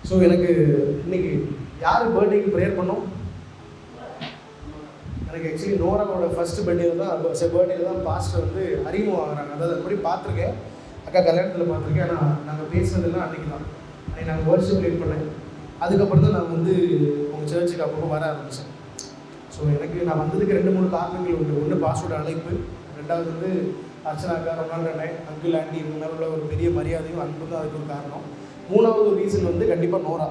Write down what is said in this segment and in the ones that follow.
So எனக்கு இன்னைக்கு யார் பர்த்டேக்கு ப்ரேயர் பண்ணோம்? எனக்கு ஆக்சுவலி நோராவோட ஃபர்ஸ்ட் பர்த்டேல தான் பாஸ்டர் வந்து அறிமுகம் ஆகிறாங்க. அதாவது அது மாதிரி பார்த்துருக்கேன், அக்கா கல்யாணத்தில் பார்த்துருக்கேன். ஆனால் நாங்கள் பேசுனதெல்லாம் அன்றைக்கி தான். அன்றைக்கி நாங்கள் வர்ஷிப் லீட் பண்ணேன். அதுக்கப்புறம் தான் நான் வந்து உங்கள் சர்ச்சுக்கு அப்பப்போ வர ஆரம்பித்தேன். ஸோ எனக்கு நான் வந்ததுக்கு 2-3 காரணங்கள் உண்டு. ஒன்று பாஸ்டரோட அழைப்பு, ரெண்டாவது வந்து அர்ச்சனாக்கா, ரொனால்டோ அண்ணன், அங்கிள் ஆண்டி இவங்க மேலே உள்ள ஒரு பெரிய மரியாதையும் அன்பு தான் அதுக்கு ஒரு காரணம். மூணாவது ஒரு ரீசன் வந்து கண்டிப்பாக நோரா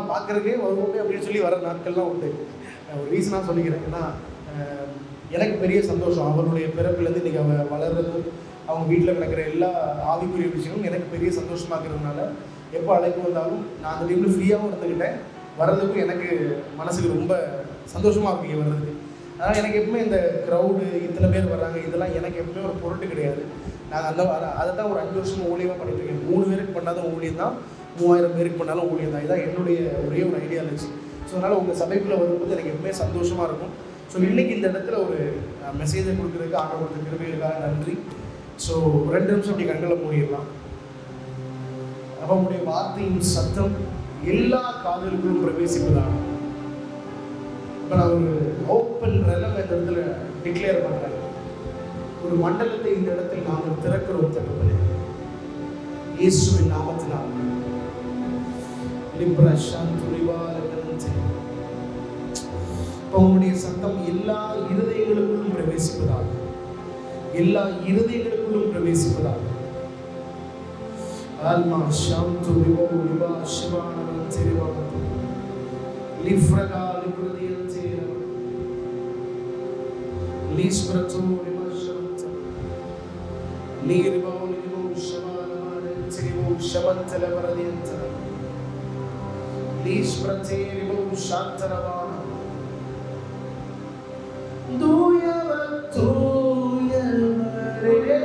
பார்க்குறதுக்கே வருவோமே அப்படின்னு சொல்லி வர நாட்கள்லாம் உண்டு. ஒரு ரீசனாக சொல்லிக்கிறேன். ஏன்னா எனக்கு பெரிய சந்தோஷம் அவளுடைய பிறப்புலேருந்து இன்றைக்கி அவள் வளர்றதும் அவங்க வீட்டில் நடக்கிற எல்லா ஆவிக்குரிய விஷயமும் எனக்கு பெரிய சந்தோஷமாக இருக்கிறதுனால எப்போ அழைப்பு வந்தாலும் நான் அந்த டைமில் ஃப்ரீயாகவும் இருந்துக்கிட்டேன். வர்றதுக்கும் எனக்கு மனசுக்கு ரொம்ப சந்தோஷமாக இருக்கும் இங்கே வர்றதுக்கு. அதனால் எனக்கு எப்பவுமே இந்த க்ரௌடு இத்தனை பேர் வர்றாங்க இதெல்லாம் எனக்கு எப்பவுமே ஒரு பொருட்டு கிடையாது. நாங்கள் அதை தான் ஒரு 5 வருஷமாக ஊழியமாக பண்ணிட்டுருக்கேன். 3 பேருக்கு பண்ணாலும் ஊழியம் தான், 3000 பேருக்கு பண்ணாலும் ஊழியம் தான். இதுதான் என்னுடைய ஒரே ஒரு ஐடியாலஜி. ஸோ அதனால் உங்கள் சபைக்குள்ளே வரும்போது எனக்கு எப்பவுமே சந்தோஷமாக இருக்கும். ஸோ இன்றைக்கி இந்த இடத்துல ஒரு மெசேஜை கொடுக்குறதுக்கு ஆண்டவருடைய கிருபைகளுக்காக நன்றி. ஸோ 2 நிமிஷம் அப்படி கண்களை மூடிடலாம். அவனுடைய வார்த்தையின் சத்தம் எல்லா காதுகளுக்கும் பிரவேசிப்பதாக. இப்போ நான் ஒரு ஓப்பன் ரெலம் இந்த இடத்துல டிக்ளேர் பண்ணுறேன். ஒரு மண்டலத்தை இந்த இடத்தில் நாங்கள் திறக்கிறோம் தகவலே இயேசுவின் நாமத்தினால். உங்களுடைய சத்தம் எல்லா இருதயங்களுக்குள்ளும் பிரவேசிப்பதாக, எல்லா இருதயங்களுக்குள்ளும் பிரவேசிப்பதாக. ஆல்மா சாந்து ரிவோ ரிவா சிவானவன் தெரிவாக லிஃப்ரகா லிப்ரதியன் தெரிவா லீஸ்பிரத்தோ ரிமஷவந்த லீரிவோ லிவோ ஷவானவன் தெரிவோ ஷவந்தல வரதியந்த லீஸ்பிரத்தே ரிவோ சாந்தரவான தூயவர் தூயவரே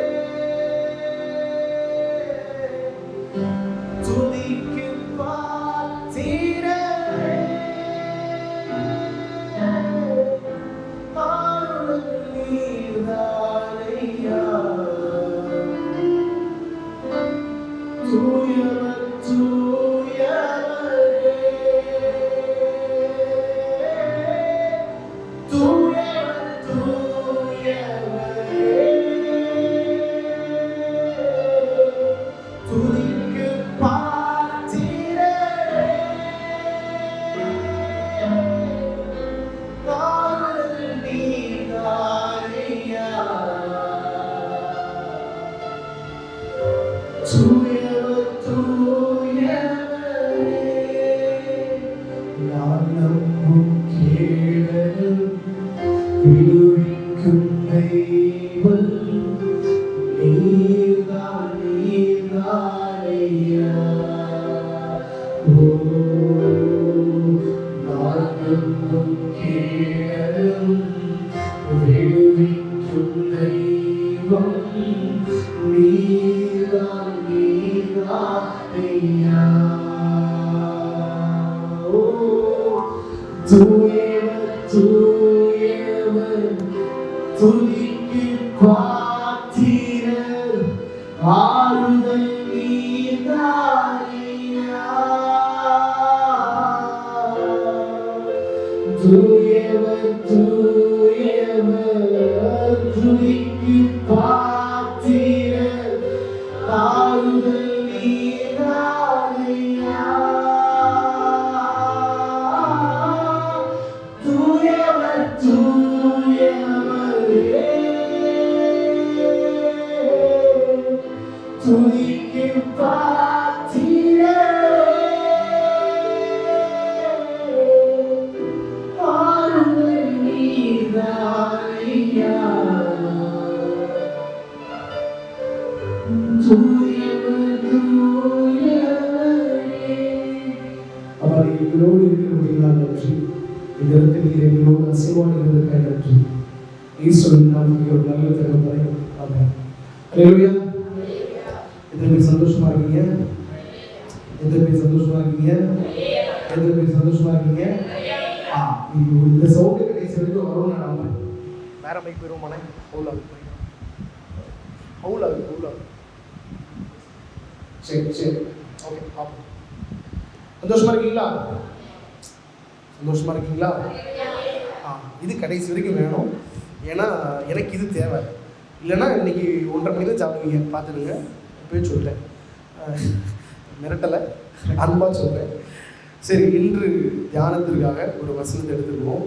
சந்தோஷமா இருக்கீங்க? இந்த சவுண்ட் கடைசி வரைக்கும் வரும். நான் நம்புறேன். வேற மைக் போயிருவோமானே? சரி ஓகே. சந்தோஷமா இருக்கீங்களா? சந்தோஷமா இருக்கீங்களா? இது கடைசி வரைக்கும் வேணும். ஏன்னா எனக்கு இது தேவை. இல்லைன்னா இன்னைக்கு 1:30 மணி தான் சாப்பிடுவீங்க. பார்த்துடுங்க, போய் சொல்கிறேன், மிரட்டலை, அன்பாக சொல்கிறேன். சரி, இன்று தியானத்திற்காக ஒரு வசனத்தை எடுத்துக்குவோம்.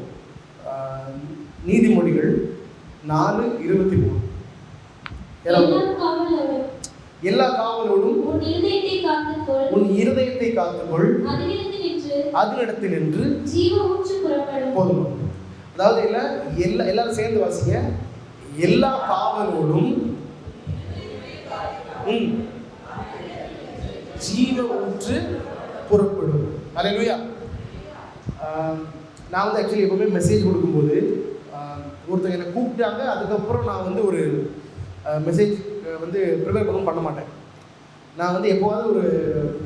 நீதிமொழிகள் 4:23. எல்லா காவலோடும் உன் இருதயத்தை காத்துக்கொள், அதனிடத்தில் நின்று போதும். அதாவது எல்லாரும் சேர்ந்து வாசிங்க. எல்லா காவலோடும் ஜீவ ஊற்று புறப்படும். அல்லேலூயா. நான் வந்து ஆக்சுவலி எப்பவுமே மெசேஜ் கொடுக்கும்போது ஒருத்தங்க என்னை கூப்பிட்டாங்க, அதுக்கப்புறம் நான் வந்து ஒரு மெசேஜ் வந்து ப்ரிப்பேர் பண்ண மாட்டேன். நான் வந்து எப்போவாவது ஒரு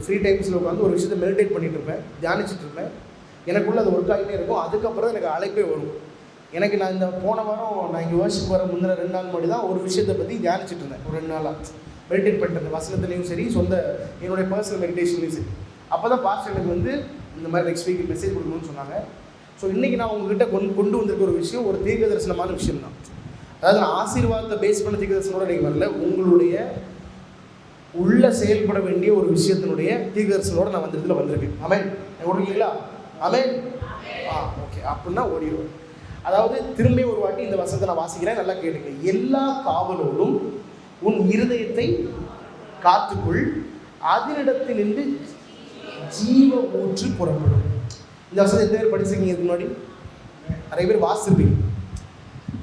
ஃப்ரீ டைம்ஸில் உட்காந்து ஒரு விஷயத்தை மெடிடேட் பண்ணிகிட்டு இருப்பேன், தியானிச்சுட்டு இருப்பேன். எனக்குள்ளே அது ஒர்க் ஆகிட்டே இருக்கும். அதுக்கப்புறம் எனக்கு அழைப்பே வரும். எனக்கு நான் இந்த போன வாரம் நான் இங்கே வர்ஷிப் வர முந்தின 2 நாள் முன்னாடி தான் ஒரு விஷயத்தை பற்றி தியானிச்சுட்டு இருந்தேன். ஒரு 2 நாளாக மெடிடேட் பண்ணிட்டு இருந்தேன், வசனத்துலேயும் சரி, என்னுடைய பர்சனல் மெடிடேஷன்லேயும் சரி. அப்போ தான் பாஸ்டர் எனக்கு வந்து இந்த மாதிரி நெக்ஸ்ட் வீக் மெசேஜ் கொடுக்கணும்னு சொன்னாங்க. ஸோ இன்றைக்கி நான் உங்ககிட்ட கொண்டு வந்திருக்க ஒரு விஷயம் ஒரு தீர்க்க தரிசனமான விஷயம் தான். அதாவது நான் ஆசீர்வாதத்தை பேஸ் பண்ண தீர்க்க தரிசனோட நீங்கள் வரல, உங்களுடைய உள்ள செயல்பட வேண்டிய ஒரு விஷயத்தினுடைய தீர்க்க தரிசனோட நான் வந்து இதில் வந்திருக்கேன். ஆமென். ஓடுவீங்களா? ஆமென். ஓகே, அப்படின்னா ஓடிடுவோம். அதாவது திரும்பி ஒரு வாட்டி இந்த வசனத்தை நான் வாசிக்கிறேன், நல்லா கேளுங்க. எல்லா காவலோடும் உன் இருதயத்தை காத்துக்குள், அதனிடத்தில் நின்று ஜீவ ஊற்று புறப்படும். இந்த வசனத்தை எத்தனை பேர் படிச்சிருக்கீங்க? இதுக்கு முன்னாடி நிறைய பேர் வாசிச்சிருப்பீங்க,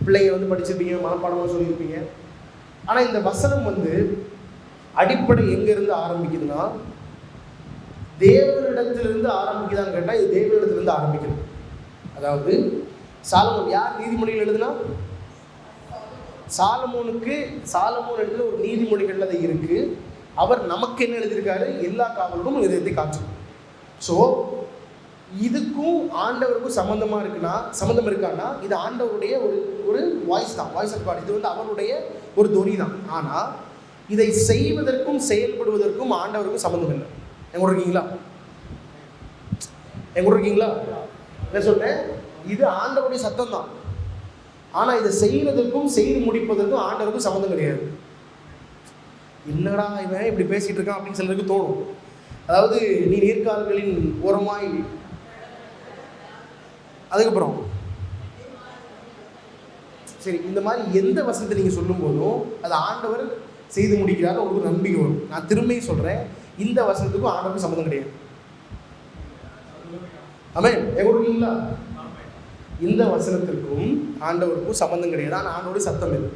பிள்ளைங்க வந்து படிச்சிருப்பீங்க, மனப்பாடமாக சொல்லியிருப்பீங்க. ஆனால் இந்த வசனம் வந்து அடிப்படை எங்கேருந்து ஆரம்பிக்குதுன்னா, தேவனிடத்திலிருந்து ஆரம்பிக்குதான்னு கேட்டால் இது தேவனிடத்திலிருந்து ஆரம்பிக்கணும். அதாவது சாலமோன் யார் நீதிமொழிகள் எழுதுனா? சாலமோன் எழுதுல ஒரு நீதிமொழிகள் அது இருக்கு. அவர் நமக்கு என்ன எழுதியிருக்காரு? எல்லா காவலோடும் இதயத்தை காற்றும். ஸோ இதுக்கும் ஆண்டவருக்கும் சம்மந்தம் இருக்கான்னா இது ஆண்டவருடைய ஒரு வாய்ஸ் தான், வாய்ஸ் ஆஃப் காட். இது வந்து அவருடைய ஒரு தொனி தான். ஆனால் இதை செய்வதற்கும் செயல்படுவதற்கும் ஆண்டவருக்கும் சம்மந்தம் இல்லை. எங்க இருக்கீங்களா? என்ன சொல்றேன்? இது ஆண்டவருடைய சத்தம் தான். ஆனால் இதை செய்வதற்கும் செய்து முடிப்பதற்கும் ஆண்டவருக்கும் சம்மந்தம் கிடையாது. என்னடா இவன் இப்படி பேசிட்டு இருக்கான் அப்படின்னு சிலருக்கு தோணும். அதாவது நீ நீர்க்கால்களின் ஓரமாய், அதுக்கப்புறம் சரி, இந்த மாதிரி எந்த வசனத்தை நீங்கள் சொல்லும் போதும் அது ஆண்டவர் செய்து முடிக்கிறாரு, உங்களுக்கு நம்பிக்கை வரும். நான் திரும்பியும் சொல்கிறேன், இந்த வசனத்துக்கும் ஆண்டவருக்கும் சம்மந்தம் கிடையாது. ஆமென். எங்களுக்குங்களா? இந்த வசனத்திற்கும் ஆண்டவருக்கும் சம்மந்தம் கிடையாது. ஆனால் ஆண்டவருடைய சத்தம் இது.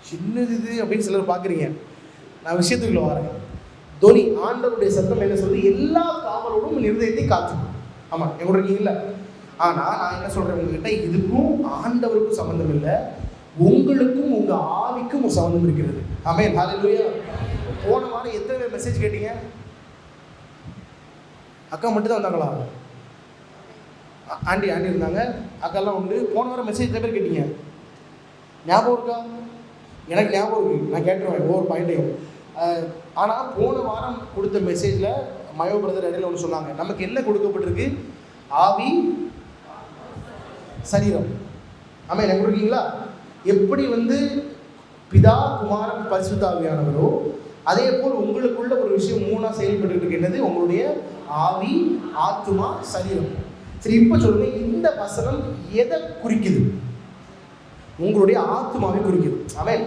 சின்னது இது அப்படின்னு சிலர் பார்க்குறீங்க. நான் விஷயத்துக்குள்ள வரேன். தோனி ஆண்டவருடைய சத்தம் என்ன சொல்லுது? எல்லா காவலோடும் இருதயத்தை காத்துக்கும். ஆமாம், எங்களுக்கு இருக்கீங்களா? ஆனால் நான் என்ன சொல்கிறேன் உங்ககிட்ட, இதுக்கும் ஆண்டவருக்கும் சம்மந்தம் இல்லை, உங்களுக்கும் உங்கள் ஆவிக்கும் ஒரு சம்மந்தம் இருக்கிறது. ஆமென். ஹல்லேலூயா. போன வாரம் எத்தனை பேர் மெசேஜ் கேட்டீங்க? அக்கா மட்டும் தான் வந்தாங்களா? ஆண்டி இருந்தாங்க, அக்காலாம் உண்டு. போன வாரம் மெசேஜ் எத்தனை பேர் கேட்டீங்க? ஞாபகம் இருக்கா? எனக்கு ஞாபகம் இருக்குது, நான் கேட்டுருவேன் ஒவ்வொரு பாயிண்ட்டையும். ஆனால் போன வாரம் கொடுத்த மெசேஜில் மயோ பிரதர் இடையில ஒன்று சொன்னாங்க. நமக்கு என்ன கொடுக்கப்பட்டிருக்கு? ஆவி, சரீரம். ஆமாம், எனக்கு இருக்கீங்களா? எப்படி வந்து பிதா, குமாரன், பரிசுத்த ஆவியானவரோ அதே போல் உங்களுக்குள்ள ஒரு விஷயம் 3ஆக செயல்பட்டு இருக்கு. என்னது? உங்களுடைய ஆவி, ஆத்துமா, சரீரம். சரி, இப்போ சொல்லுங்க, இந்த வசனம் எதை குறிக்குது? உங்களுடைய ஆத்துமாவை குறிக்குது. ஆமென்.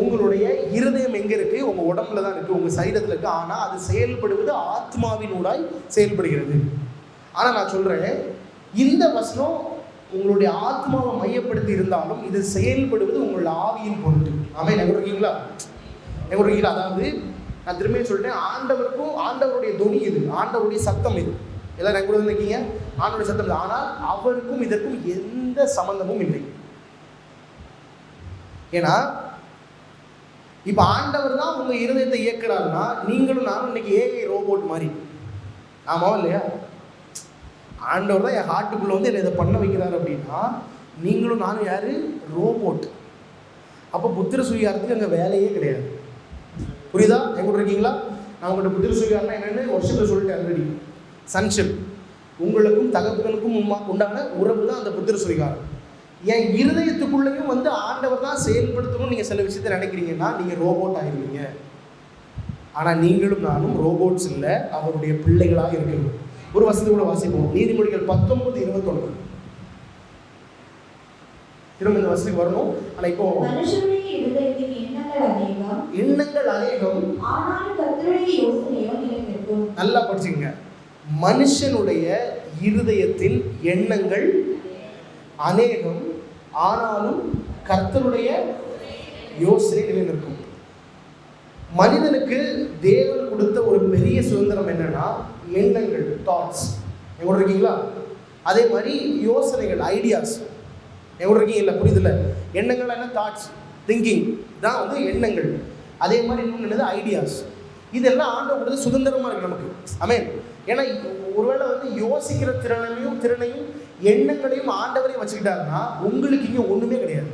உங்களுடைய இருதயம் எங்கே இருக்குது? உங்கள் உடம்புல தான் இருக்குது, உங்கள் சரீரத்தில் இருக்குது. ஆனால் அது செயல்படுவது ஆத்மாவினூடாய் செயல்படுகிறது. ஆனால் நான் சொல்கிறேன், இந்த வசனம் உங்களுடைய ஆத்மாவை மையப்படுத்தி இருந்தாலும் இது செயல்படுவது உங்களுடைய ஆவியின் பொருட்டு. ஆமென். எங்க இருக்கீங்களா? அதாவது நான் திரும்பியும் சொல்லிட்டேன், ஆண்டவருக்கும் ஆண்டவருடைய தொனி இது, ஆண்டவருடைய சத்தம் இது. எல்லாரும் எங்க கூட இருக்கீங்க? ஆண்டவருடைய சத்தம் இது. ஆனால் அவருக்கும் இதற்கும் எந்த சம்பந்தமும் இல்லை. ஏன்னா இப்போ ஆண்டவர் தான் உங்க இருதயத்தை இயக்குறாருன்னா, நீங்களும் நானும் இன்னைக்கு ஏஐ ரோபோட் மாதிரி. ஆமாவா இல்லையா? ஆண்டவர் தான் என் ஹார்ட்டுக்குள்ள வந்து என்னை இதை பண்ண வைக்கிறாரு அப்படின்னா, நீங்களும் நானும் யாரு? ரோபோட். அப்போ புத்திர சுயார்த்துக்கு அங்கே வேலையே கிடையாது. புரியுதா? எங்க இருக்கீங்களா? நான் உங்கள்கிட்ட புத்திர சுவிகாரம்னா என்னென்னு வருஷத்தில் சொல்லிட்டு ஆல்ரெடி. சன்ஷிப், உங்களுக்கும் தகப்பனுக்கும் உண்டான உறவு தான் அந்த புத்திர சுவிகாரம். என் இருதயத்துக்குள்ளேயும் வந்து ஆண்டவர் தான் செயல்படுத்தணும்னு நீங்கள் சில விஷயத்தை நினைக்கிறீங்கன்னா நீங்கள் ரோபோட் ஆகிடுவீங்க. ஆனால் நீங்களும் நானும் ரோபோட்ஸ் இல்லை, அவருடைய பிள்ளைகளாக இருக்கணும். ஒரு வசதி கூட வாசிப்போம். நீதிமொழிகள் 19:21. திரும்ப இந்த வசதிக்கு வரணும். ஆனால் இப்போ எண்ணங்கள் அநேகம், நல்லா படிச்சுங்க. மனுஷனுடைய இருதயத்தின் எண்ணங்கள் அநேகம், ஆனாலும் கர்த்தருடைய யோசனை நிலைநிற்கும். மனிதனுக்கு தேவன் கொடுத்த ஒரு பெரிய சுதந்திரம் என்னன்னா எண்ணங்கள், தாட்ஸ். எங்க இருக்கீங்களா? அதே மாதிரி யோசனைகள், ஐடியாஸ். எங்க இருக்கீங்க? இல்லை, புரியுதுல்ல? எண்ணங்கள் என்ன? தாட்ஸ், திங்கிங் தான் வந்து எண்ணங்கள். அதே மாதிரி இன்னொன்று என்னது? ஐடியாஸ். இதெல்லாம் ஆண்டவர் கொடுத்து சுதந்திரமாக இருக்குது நமக்கு. ஆமென். ஏன்னா ஒருவேளை வந்து யோசிக்கிற திறனையும் எண்ணங்களையும் ஆண்டவரையும் வச்சுக்கிட்டாருன்னா உங்களுக்கு இங்கே ஒன்றுமே கிடையாது.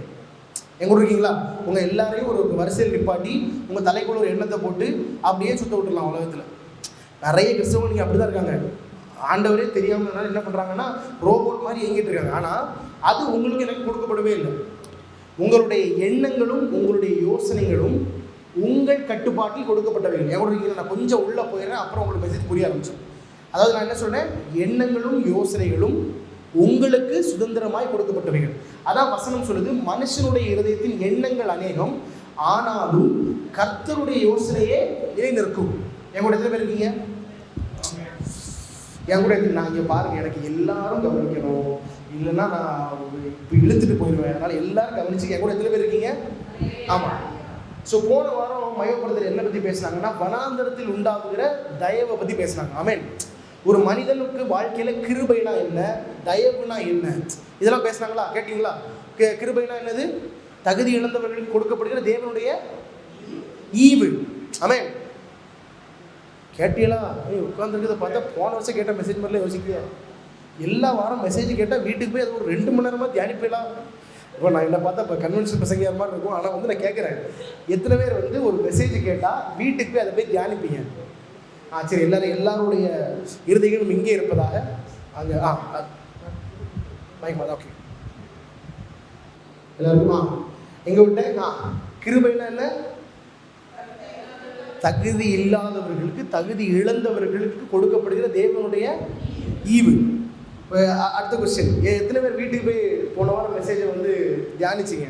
எங்க இருக்கீங்களா? உங்கள் எல்லாரையும் ஒரு வரிசையில் நிப்பாட்டி உங்கள் தலைக்குள்ள ஒரு எண்ணத்தை போட்டு அப்படியே சுத்த விட்டுடலாம். உலகத்தில் நிறைய கிறிஸ்தவங்க நீங்கள் அப்படி தான் இருக்காங்க. ஆண்டவரே தெரியாமல் என்ன பண்ணுறாங்கன்னா ரோபோட் மாதிரி இயங்கிட்டு இருக்காங்க. ஆனால் அது உங்களுக்கு எனக்கு கொடுக்கப்படவே இல்லை. உங்களுடைய எண்ணங்களும் உங்களுடைய யோசனைகளும் உங்கள் கட்டுப்பாட்டில் கொடுக்கப்பட்டவைகள். எவ்வளோ இருக்கீங்க? நான் கொஞ்சம் உள்ளே போயிடுறேன், அப்புறம் உங்களுக்கு மெசேஜ் புரிய ஆரம்பிச்சோம். அதாவது நான் என்ன சொல்கிறேன், எண்ணங்களும் யோசனைகளும் உங்களுக்கு சுதந்திரமாய் கொடுக்கப்பட்டவைகள். அதான் வசனம் சொல்லுது, மனுஷனுடைய இருதயத்தின் எண்ணங்கள் அநேகம், ஆனாலும் கர்த்தருடைய யோசனையே நிலைநிற்கும். என் கூட எத்தனை பேர் இருக்கீங்க? என் கூட நான் இங்கே பாருங்கள், எனக்கு எல்லாரும் கவனிக்கணும், இல்லைன்னா நான் இப்போ இழுத்துட்டு போயிடுவேன். அதனால் எல்லாரும் கவனிச்சு. என் கூட எத்தனை பேர் இருக்கீங்க? ஆமாம். ஸோ போன வாரம் மையப்படுத்தல் என்ன பற்றி பேசினாங்கன்னா வனாந்தரத்தில் உண்டாகுகிற தயவை பற்றி பேசினாங்க. ஆமென். ஒரு மனிதனுக்கு வாழ்க்கையில் கிருபைனா என்ன, தயவுனா என்ன, இதெல்லாம் பேசுனாங்களா? கேட்டீங்களா? கிருபைனா என்னது? தகுதி இழந்தவர்களுக்கு கொடுக்கப்படுகிற தேவனுடைய ஈவு. ஆமென். கேட்டீங்களா? உட்காந்துருக்கிறத பார்த்தா போன வருஷம் கேட்ட மெசேஜ் மாதிரிலாம் யோசிக்கலையா? எல்லா வாரம் மெசேஜ் கேட்டால் வீட்டுக்கு போய் அது ஒரு 2 மணி நேரமாக தியானிப்பலாம். இப்போ நான் என்ன பார்த்தா இப்போ கன்வென்ஷன் பசங்க மாதிரி இருக்கும். ஆனால் வந்து நான் கேட்குறேன், எத்தனை பேர் வந்து ஒரு மெசேஜ் கேட்டால் வீட்டுக்கு போய் அதை போய் தியானிப்பீங்க? சரி, எல்லாருடைய இருதயங்களும் இங்கே இருப்பதாக அங்கே பயமா? ஓகே, எல்லாருக்கும் எங்கே விட்டேன்? கிருபைனா என்ன? தகுதி இல்லாதவர்களுக்கு, தகுதி இழந்தவர்களுக்கு கொடுக்கப்படுகிற தேவனுடைய ஈவு. அடுத்த கொஸ்டின், எத்தனை பேர் வீட்டுக்கு போய் போன வாரம் மெசேஜை வந்து தியானிச்சிங்க?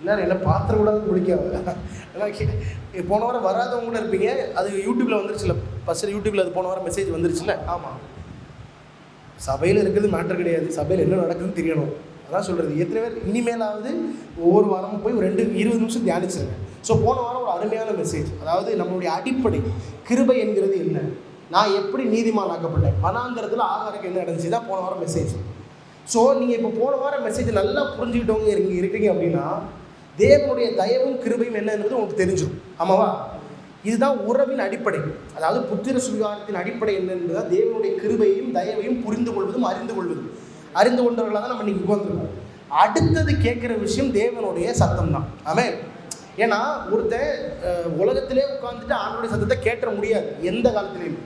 எல்லாரும் என்ன பாத்திரம் கூட முடிக்காது. போன வாரம் வராதவங்க கூட இருப்பீங்க. அது யூடியூப்பில் வந்துருச்சுல்ல, ஃபஸ்ட்டு யூடியூப்பில் அது போன வாரம் மெசேஜ் வந்துருச்சுல்ல. ஆமாம். சபையில் இருக்கிறது மேட்டர் கிடையாது, சபையில் என்ன நடக்குதுன்னு தெரியணும். அதான் சொல்கிறது. எத்தனை பேர் இனிமேலாவது ஒவ்வொரு வாரமும் போய் 20 நிமிஷம் தியானிச்சிருங்க. ஸோ போன வாரம் ஒரு அருமையான மெசேஜ். அதாவது நம்மளுடைய அடிப்படை கிருபை என்கிறது என்ன, நான் எப்படி நீதிமான் ஆக்கப்பட்டேன், வனாந்தரத்தில் ஆகாரக்கு என்ன நடந்துச்சு, தான் போன வாரம் மெசேஜ். ஸோ நீங்கள் இப்போ போன வாரம் மெசேஜ் நல்லா புரிஞ்சுக்கிட்டவங்க இருக்கீங்க அப்படின்னா தேவனுடைய தயவும் கிருபையும் என்னன்றது உங்களுக்கு தெரிஞ்சிடும். ஆமாவா? இதுதான் உறவின் அடிப்படை. அதாவது புத்திர சுவிகாரத்தின் அடிப்படை என்னன்றதா தேவனுடைய கிருபையையும் தயவையும் புரிந்து கொள்வதும் அறிந்து கொண்டவர்களாக தான் நம்ம இன்னைக்கு உட்கார்ந்துருக்கோம். அடுத்தது கேட்குற விஷயம் தேவனுடைய சத்தம் தான். ஆமென். ஏன்னா ஒருத்தன் உலகத்திலே உட்காந்துட்டு ஆண்டோடைய சத்தத்தை கேட்ட முடியாது. எந்த காலத்திலையும்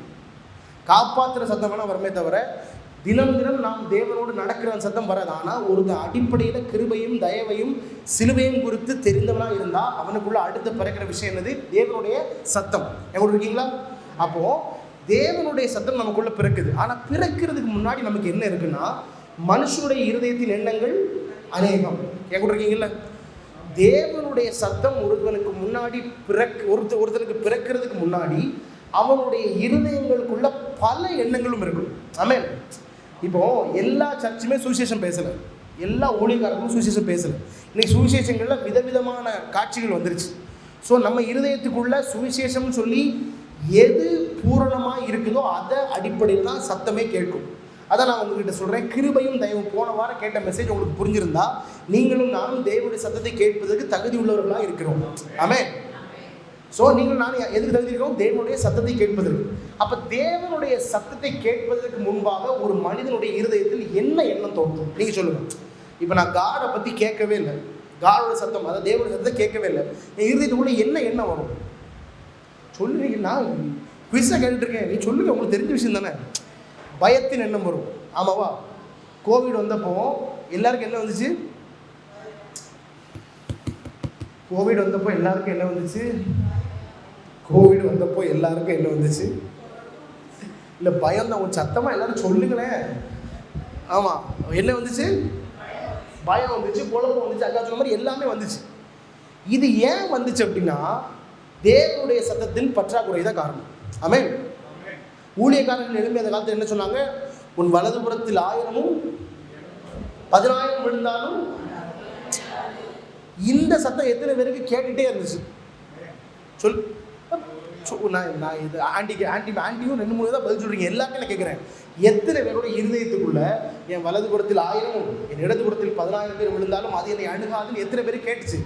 காப்பாற்றுற சத்தம் வேணால் வரமே தவிர தினம் நாம் தேவனோடு நடக்கிற சத்தம் வராது. ஆனால் ஒருத்தன் அடிப்படையில் கிருபையும் தயவையும் சிலுவையும் குறித்து தெரிந்தவனாக இருந்தால் அவனுக்குள்ள அடுத்து பிறக்கிற விஷயம் என்னது? தேவனுடைய சத்தம். எவ்வளோ இருக்கீங்களா? அப்போது தேவனுடைய சத்தம் நமக்குள்ளே பிறக்குது. ஆனால் பிறக்கிறதுக்கு முன்னாடி நமக்கு என்ன இருக்குன்னா, மனுஷனுடைய இருதயத்தின் எண்ணங்கள் அநேகம். எவ்வளோ இருக்கீங்களா? தேவனுடைய சத்தம் ஒருத்தனுக்கு முன்னாடி ஒருத்தனுக்கு பிறக்கிறதுக்கு முன்னாடி அவனுடைய இருதயங்களுக்குள்ள பல எண்ணங்களும் இருக்கும். ஆமென். இப்போ எல்லா சர்ச்சுமே சுவிசேஷம் பேசலை, எல்லா ஊழியக்காரர்களும் சுவிசேஷம் பேசலை. இன்னைக்கு சுவிசேஷங்களில் விதவிதமான காட்சிகள் வந்துருச்சு. ஸோ நம்ம இருதயத்துக்குள்ள சுவிசேஷம்னு சொல்லி எது பூரணமாக இருக்குதோ அதை அடிப்படையில் தான் சத்தமே கேட்கும். அதான் நான் உங்ககிட்ட சொல்கிறேன், கிருபையும் தயவும். போன வாரம் கேட்ட மெசேஜ் உங்களுக்கு புரிஞ்சிருந்தா நீங்களும் நானும் தேவனுடைய சத்தத்தை கேட்பதற்கு தகுதி உள்ளவர்களாக இருக்கிறோம். ஆமென். ஸோ நீங்கள் நான் எதுக்கு தகுதி இருக்கிறோம்? தேவனுடைய சத்தத்தை கேட்பதற்கு. அப்போ தேவனுடைய சத்தத்தை கேட்பதற்கு முன்பாக ஒரு மனிதனுடைய இருதயத்தில் என்ன எண்ணம் தோன்றும்? நீங்கள் சொல்லுங்கள். இப்போ நான் காடை பற்றி கேட்கவே இல்லை, காடோட சத்தம், அதாவது தேவனுடைய சத்தத்தை கேட்கவே இல்லை, என் இருதயத்துக்குள்ளே என்ன எண்ணம் வரும்? சொல்லுறீங்க, நான் குவிஸாக கேட்டுருக்கேன், நீ சொல்லுங்க, உங்களுக்கு தெரிஞ்ச விஷயம் தானே. பயத்தின் எண்ணம் வரும், ஆமாவா? கோவிட் வந்தப்போ எல்லாருக்கும் என்ன வந்துச்சு? கோவிட் வந்தப்போ எல்லாருக்கும் என்ன வந்துச்சு? இல்லை பயம் தான். ஒரு சத்தமாக எல்லாரும் சொல்லுங்களேன். ஆமாம், என்ன வந்துச்சு? பயம் வந்துச்சு, குழப்பம் வந்துச்சு, அக்கா சொன்ன மாதிரி எல்லாமே வந்துச்சு. இது ஏன் வந்துச்சு அப்படின்னா, தேவனுடைய சத்தத்தின் பற்றாக்குறை தான் காரணம். ஆமென். ஊழியக்காரர்கள் எழுப்பி அந்த காலத்தில் என்ன சொன்னாங்க? உன் வலதுபுறத்தில் 1000 10,000 விழுந்தாலும். இந்த சத்தம் எத்தனை பேருக்கு கேட்டுகிட்டே இருந்துச்சு? நான் இது ஆண்டியும் 2-3 தான் பதில் சொல்கிறீங்க. எல்லாருமே நான் கேட்குறேன், எத்தனை பேரோட இருதயத்துக்குள்ள என் வலதுபுறத்தில் 1000 என் இடதுபுறத்தில் 10,000 பேர் விழுந்தாலும் அது என்னை அணுகாதுன்னு எத்தனை பேர் கேட்டுச்சு?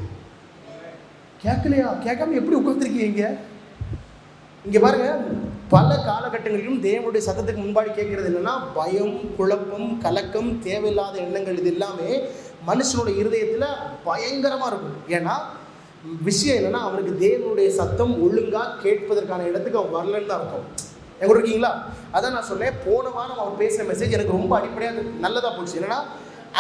கேட்கலையா? கேட்காம எப்படி உட்காந்துருக்கீங்க? இங்கே பாருங்க, பல காலகட்டங்களிலும் தேவனுடைய சத்தத்துக்கு முன்பாடி கேட்கறது என்னன்னா, பயம், குழப்பம், கலக்கம், தேவையில்லாத எண்ணங்கள், இது எல்லாமே மனுஷனோட இருதயத்தில் பயங்கரமாக இருக்கும். ஏன்னா விஷயம் என்னன்னா, அவனுக்கு தேவனுடைய சத்தம் ஒழுங்காக கேட்பதற்கான இடத்துக்கு அவன் வரலன்னு தான் இருக்கும். எங்க இருக்கீங்களா? அதான் நான் சொன்னேன், போன வாரம் அவர் பேசின மெசேஜ் எனக்கு ரொம்ப அடிப்படையாக நல்லதாக போச்சு. என்னன்னா,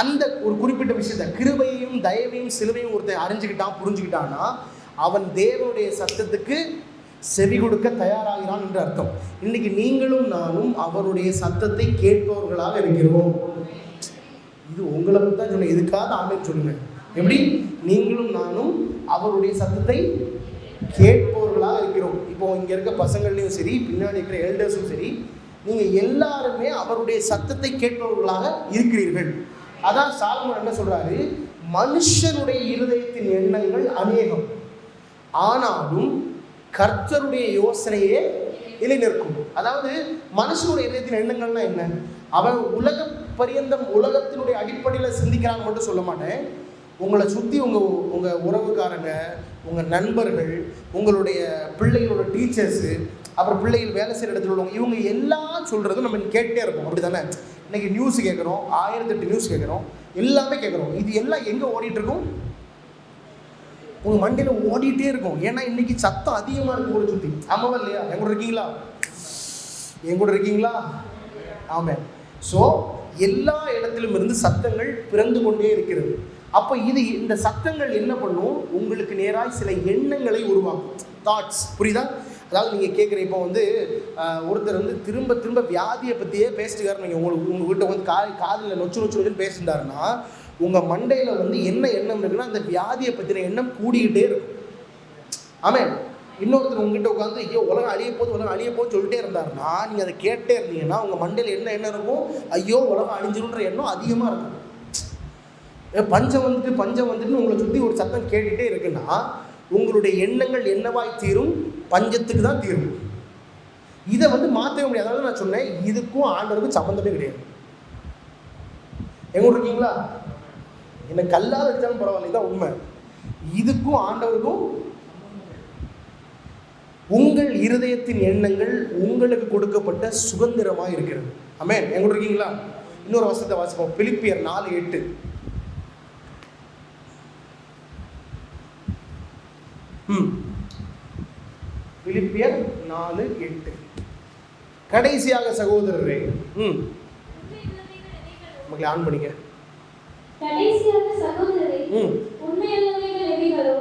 அந்த ஒரு குறிப்பிட்ட விஷயத்தை, கிருபையும் தயவையும் சிலுவையும் ஒருத்தன் அறிஞ்சுக்கிட்டான், புரிஞ்சுக்கிட்டான்னா அவன் தேவனுடைய சத்தத்துக்கு செவி கொடுக்க தயாராகிறான் என்று அர்த்தம். இன்னைக்கு நீங்களும் நானும் அவருடைய சத்தத்தை கேட்பவர்களாக இருக்கிறோம். இது உங்களை பற்றி தான் சொன்னேன், எதுக்காக ஆமென் சொல்லுங்க. எப்படி? நீங்களும் நானும் அவருடைய சத்தத்தை கேட்பவர்களாக இருக்கிறோம். இப்போ இங்கே இருக்க பசங்கள்லையும் சரி, பின்னாடி இருக்கிற எல்டர்ஸும் சரி, நீங்கள் எல்லாருமே அவருடைய சத்தத்தை கேட்பவர்களாக இருக்கிறீர்கள். அதான் சாலமோன் என்ன சொல்றாரு? மனுஷனுடைய இருதயத்தின் எண்ணங்கள் அநேகம், ஆனாலும் கர்த்தருடைய யோசனையே நிலை நிற்கும். அதாவது மனுஷனுடைய இதயத்தின் எண்ணங்கள்னா என்ன? அவன் உலக பரியந்தம் உலகத்தினுடைய அடிப்படையில் சிந்திக்கிறான்னு மட்டும் சொல்ல மாட்டேன். உங்களை சுற்றி உங்கள் உறவுக்காரங்க, உங்கள் நண்பர்கள், உங்களுடைய பிள்ளைகளோட டீச்சர்ஸு, அப்புறம் பிள்ளைகள் வேலை செய்கிற இடத்துல உள்ளவங்க, இவங்க எல்லாம் சொல்கிறதும் நம்ம கேட்டே இருக்கோம். அப்படி தானே? இன்றைக்கி நியூஸ் கேட்குறோம், 1008 நியூஸ் கேட்குறோம், எல்லாமே கேட்குறோம். இது எல்லாம் எங்கே ஓடிட்டுருக்கும்? உங்கள் மண்டையில் ஓடிட்டே இருக்கும். ஏன்னா இன்றைக்கி சத்தம் அதிகமாக இருக்கும் ஊரை சுற்றி. ஆமாவா இல்லையா? என் கூட இருக்கீங்களா? ஆமாம். ஸோ எல்லா இடத்திலும் இருந்து சத்தங்கள் பிறந்து கொண்டே இருக்கிறது. அப்போ இந்த சத்தங்கள் என்ன பண்ணும்? உங்களுக்கு நேராக சில எண்ணங்களை உருவாக்கும், தாட்ஸ். புரியுதா? அதாவது நீங்கள் கேட்குற, இப்போ ஒருத்தர் திரும்ப திரும்ப வியாதியை பற்றியே பேசிட்டுக்காரு. நீங்கள் உங்கள் வீட்டை காதில் நொச்சு பேசிட்டாருன்னா உங்கள் மண்டையில் என்ன எண்ணம் இருக்குன்னா, அந்த வியாதியை பற்றின எண்ணம் கூடிக்கிட்டே இருக்கும். ஆமாம். இன்னொருத்தர் உங்ககிட்ட உட்காந்து ஐயோ உலகம் அழிய போகுது சொல்லிட்டே இருந்தாருன்னா, நீங்கள் அதை கேட்டே இருந்தீங்கன்னா உங்கள் மண்டையில் என்ன எண்ணம் இருக்கும்? ஐயோ உலகம் அழிஞ்சிடும்ன்ற எண்ணம் அதிகமாக இருக்கும். பஞ்சம் வந்துட்டுன்னு உங்களை சுற்றி ஒரு சத்தம் கேட்டுகிட்டே இருக்குன்னா உங்களுடைய எண்ணங்கள் என்னவாய் தீரும்? பஞ்சத்துக்கு தான் தீரும். இதை மாற்றவே முடியாது. அதாவது நான் சொன்னேன், இதுக்கும் ஆண்டவருக்கும் சம்மந்தமே கிடையாது. எங்க இருக்கீங்களா? என்னை கல்லாத வச்சாலும் பரவாயில்ல, தான் உண்மை. இதுக்கும் ஆண்டவருக்கும், உங்கள் இருதயத்தின் எண்ணங்கள் உங்களுக்கு கொடுக்கப்பட்ட சுதந்திரமாக இருக்கிறது. ஆமென். எங்க இருக்கீங்களா? இன்னொரு வசனத்தை வாசிப்போம். பிலிப்பியர் 4:8. பிலிப்பியர் 4:8. கடைசியாக சகோதரரே, மக்களை ஆன் பண்ணிக்க. கடைசியாக சகோதரரே, உண்மையுள்ளவைகள் எவைகளோ,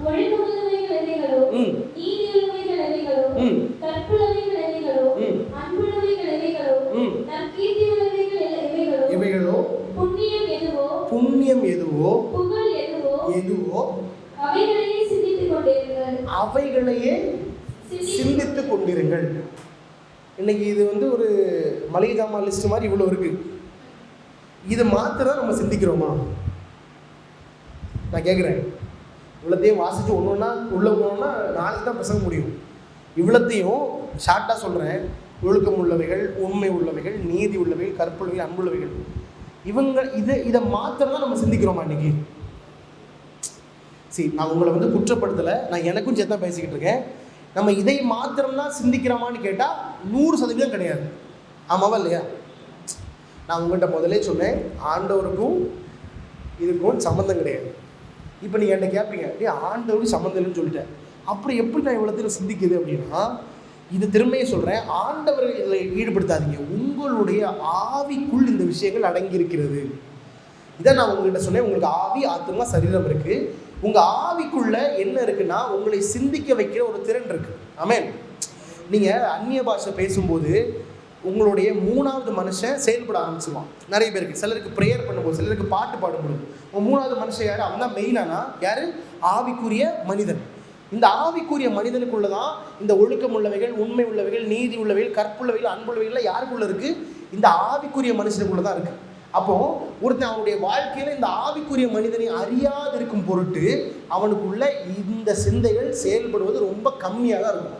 ஒழுக்கமுள்ளவைகள் எவைகளோ, நீதியுள்ளவைகள் எவைகளோ, கற்புள்ளவைகள் எவைகளோ, அன்புள்ளவைகள் எவைகளோ, நற்கீர்த்தியுள்ளவைகள் எவைகளோ, புண்ணியம் எதுவோ, புகழ் எதுவோ, அவைகளையே சிந்தித்துக் கொண்டிருங்கள். இன்னைக்கு இது ஒரு மளிகை ஜாமான் லிஸ்ட் மாதிரி இவ்வளோ இருக்கு. இதை மாத்திரம் நம்ம சிந்திக்கிறோமா? நான் கேட்குறேன். இவ்வளோத்தையும் வாசித்து ஒன்றுன்னா உள்ளே போனோம்னா நாளைக்கு தான் பசங்க முடியும். இவ்வளோத்தையும் ஷார்ட்டாக சொல்கிறேன். ஒழுக்கம் உள்ளவைகள், உண்மை உள்ளவைகள், நீதி உள்ளவைகள், கற்புள்ளவைகள், அன்புள்ளவைகள், இதை மாத்திரம் தான் நம்ம சிந்திக்கிறோமா இன்னைக்கு? சரி, நான் உங்களை குற்றப்படுத்தலை, நான் எனக்கும் சேர்த்து தான் பேசிக்கிட்டு இருக்கேன். நம்ம இதை மாத்திரம்தான் சிந்திக்கிறோமான்னு கேட்டால் 100% கிடையாது. ஆமாவா இல்லையா? நான் உங்கள்கிட்ட முதலே சொன்னேன், ஆண்டவருக்கும் இதுக்கும் சம்மந்தம் கிடையாது. இப்போ நீங்கள் என்கிட்ட கேட்பீங்க, ஆண்டவருக்கு சம்மந்தம் இல்லைன்னு சொல்லிட்டேன், அப்படி எப்படி நான் இவ்வளோத்தையும் சிந்திக்குது அப்படின்னா, இது திரும்பியே சொல்கிறேன், ஆண்டவரை இதில் ஈடுபடுத்தாதீங்க. உங்களுடைய ஆவிக்குள் இந்த விஷயங்கள் அடங்கி இருக்கிறது. இதை நான் உங்கள்கிட்ட சொன்னேன். உங்களுக்கு ஆவி, ஆத்மா, சரீரம் இருக்குது. உங்கள் ஆவிக்குள்ள என்ன இருக்குன்னா உங்களை சிந்திக்க வைக்கிற ஒரு திறன் இருக்குது. ஆமென். நீங்கள் அந்நிய பாஷை பேசும்போது உங்களுடைய மூணாவது மனுஷன் செயல்பட ஆரம்பிச்சிருவான். நிறைய பேருக்கு, சிலருக்கு ப்ரேயர் பண்ணும்போது, சிலருக்கு பாட்டு பாடும்போது உங்கள் மூணாவது மனுஷன் யார்? அவன் தான் மெயினானா யார்? ஆவிக்குரிய மனிதன். இந்த ஆவிக்குரிய மனிதனுக்குள்ள தான் இந்த ஒழுக்கம் உள்ளவைகள், உண்மை உள்ளவைகள், நீதி உள்ளவைகள், கற்புள்ளவைகள், அன்புள்ளவைகள் யாருக்குள்ள இருக்குது? இந்த ஆவிக்குரிய மனுஷனுக்குள்ள தான் இருக்குது. அப்போ ஒருத்தன் அவனுடைய வாழ்க்கையில் இந்த ஆவிக்குரிய மனிதனை அறியாது இருக்கும் பொருட்டு அவனுக்குள்ள இந்த சிந்தைகள் செயல்படுவது ரொம்ப கம்மியாக தான் இருக்கும்.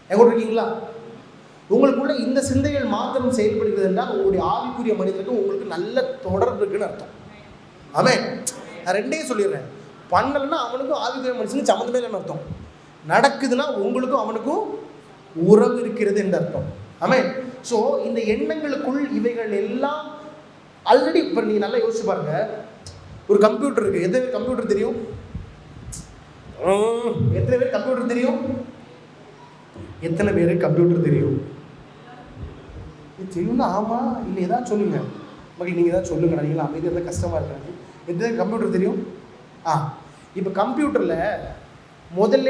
எங்க இருக்கீங்களா? உங்களுக்குள்ள இந்த சிந்தைகள் மாத்திரம் செயல்படுகிறது என்றால் உங்களுடைய ஆவிக்குரிய மனிதனுக்கு உங்களுக்கு நல்ல தொடர்பு இருக்குன்னு அர்த்தம். ஆமென். நான் ரெண்டையும் சொல்லிடுறேன். பண்ணலன்னா அவனுக்கும் ஆவிக்குரிய மனுஷனுக்கு சம்மந்தமே இல்லைன்னு அர்த்தம். நடக்குதுன்னா உங்களுக்கும் அவனுக்கும் உறவு இருக்கிறது என்று அர்த்தம். ஆமென். ஸோ இந்த எண்ணங்களுக்குள் இவைகள் எல்லாம் ஆல்ரெடி இப்போ நீங்கள் நல்லா யோசிச்சு பாருங்க. ஒரு கம்ப்யூட்டர் இருக்குது. எத்தனை பேர் கம்ப்யூட்டர் தெரியும்? எத்தனை பேர் கம்ப்யூட்டர் தெரியும்? எத்தனை பேர் கம்ப்யூட்டர் தெரியும்? தெரியும்னா ஆமாம் இல்லை ஏதாவது சொல்லுங்க மக்கள். நீங்கள் ஏதாவது சொல்லுங்க. நீங்களா அமைதியாக இருந்தால் கஷ்டமாக இருக்காது. எத்தனை கம்ப்யூட்டர் தெரியும்? இப்போ கம்ப்யூட்டரில் முதல்ல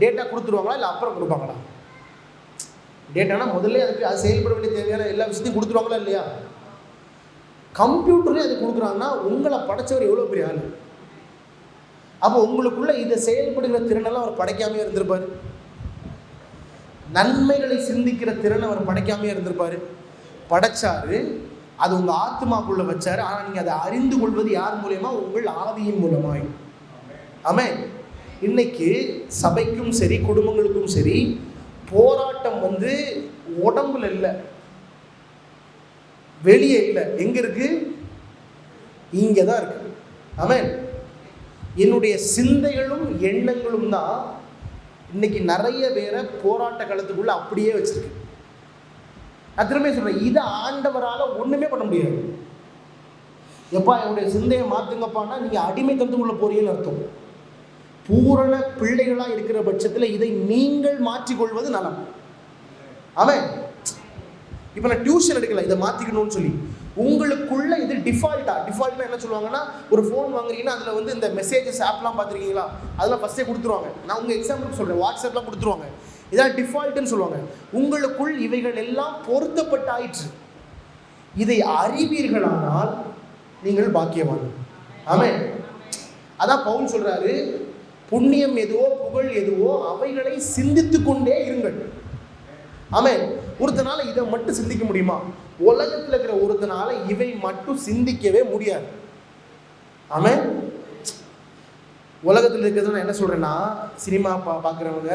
டேட்டா கொடுத்துருவாங்களா இல்லை அப்புறம் கொடுப்பாங்களா? டேட்டானா முதல்ல அதுக்கு அது செயல்பட வேண்டிய தேவையான எல்லா விஷயத்தையும் கொடுத்துருவாங்களா இல்லையா? கம்ப்யூட்டரே அது கொடுக்குறாங்கன்னா உங்களை படைச்சவர் எவ்வளோ பெரிய ஆள். அப்போ உங்களுக்குள்ள இதை செயல்படுகிற திறனெல்லாம் அவர் படைக்காமே இருந்திருப்பார். நன்மைகளை சிந்திக்கிற திறனை அவர் படைக்காமே இருந்திருப்பார். படைச்சாரு, அது உங்கள் ஆத்மாக்குள்ள வச்சாரு. ஆனால் நீங்கள் அதை அறிந்து கொள்வது யார் மூலமா? உங்கள் ஆவியின் மூலமாய். ஆமென். இன்னைக்கு சபைக்கும் சரி குடும்பங்களுக்கும் சரி போராட்டம் உடம்புல இல்லை, வெளியே இல்லை. எங்க இருக்கு? இங்கே தான் இருக்கு. ஆமென். என்னுடைய சிந்தைகளும் எண்ணங்களும் தான் இன்னைக்கு நிறைய பேரை போராட்ட காலத்துக்குள்ள அப்படியே வச்சிருக்கு. நான் திரும்ப சொல்றேன், இதை ஆண்டவரால் ஒண்ணுமே பண்ண முடியாது. எப்பா என்னுடைய சிந்தையை மாத்துங்கப்பான்னா நீங்க அடிமைத்தனத்துக்குள்ள போறீங்கன்னு அர்த்தம். பூரண பிள்ளைகளா இருக்கிற பட்சத்தில் இதை நீங்கள் மாற்றிக்கொள்வது நலம். ஆமென். இப்போ நான் டியூஷன் எடுக்கல இதை மாற்றிக்கணும்னு சொல்லி. உங்களுக்குள்ள இது டிஃபால்ட்டாக என்ன சொல்லுவாங்கன்னா, ஒரு ஃபோன் வாங்குறீங்கன்னா அதில் இந்த மெசேஜஸ் ஆப்லாம் பார்த்துருக்கீங்களா? அதெல்லாம் ஃபஸ்ட்டே கொடுத்துருவாங்க. நான் உங்கள் எக்ஸாம்பிளுக்கு சொல்கிறேன், வாட்ஸ்அப்லாம் கொடுத்துருவாங்க. இதான் டிஃபால்ட்டுன்னு சொல்லுவாங்க. உங்களுக்குள் இவைகள் எல்லாம் பொருத்தப்பட்டாயிற்று. இதை அறிவீர்களானால் நீங்கள் பாக்கியவான். ஆமென். அதான் பவுல் சொல்றாரு, புண்ணியம் எதுவோ புகழ் எதுவோ அவைகளை சிந்தித்து கொண்டே இருங்கள். ஆமென். ஒருத்தனால இதை மட்டும் சிந்திக்க முடியுமா? உலகத்தில் இருக்கிற ஒருத்தனால இவை மட்டும் சிந்திக்கவே முடியாது. ஆமென். உலகத்தில் இருக்கிறது நான் என்ன சொல்றேன்னா, சினிமா பார்க்குறவங்க,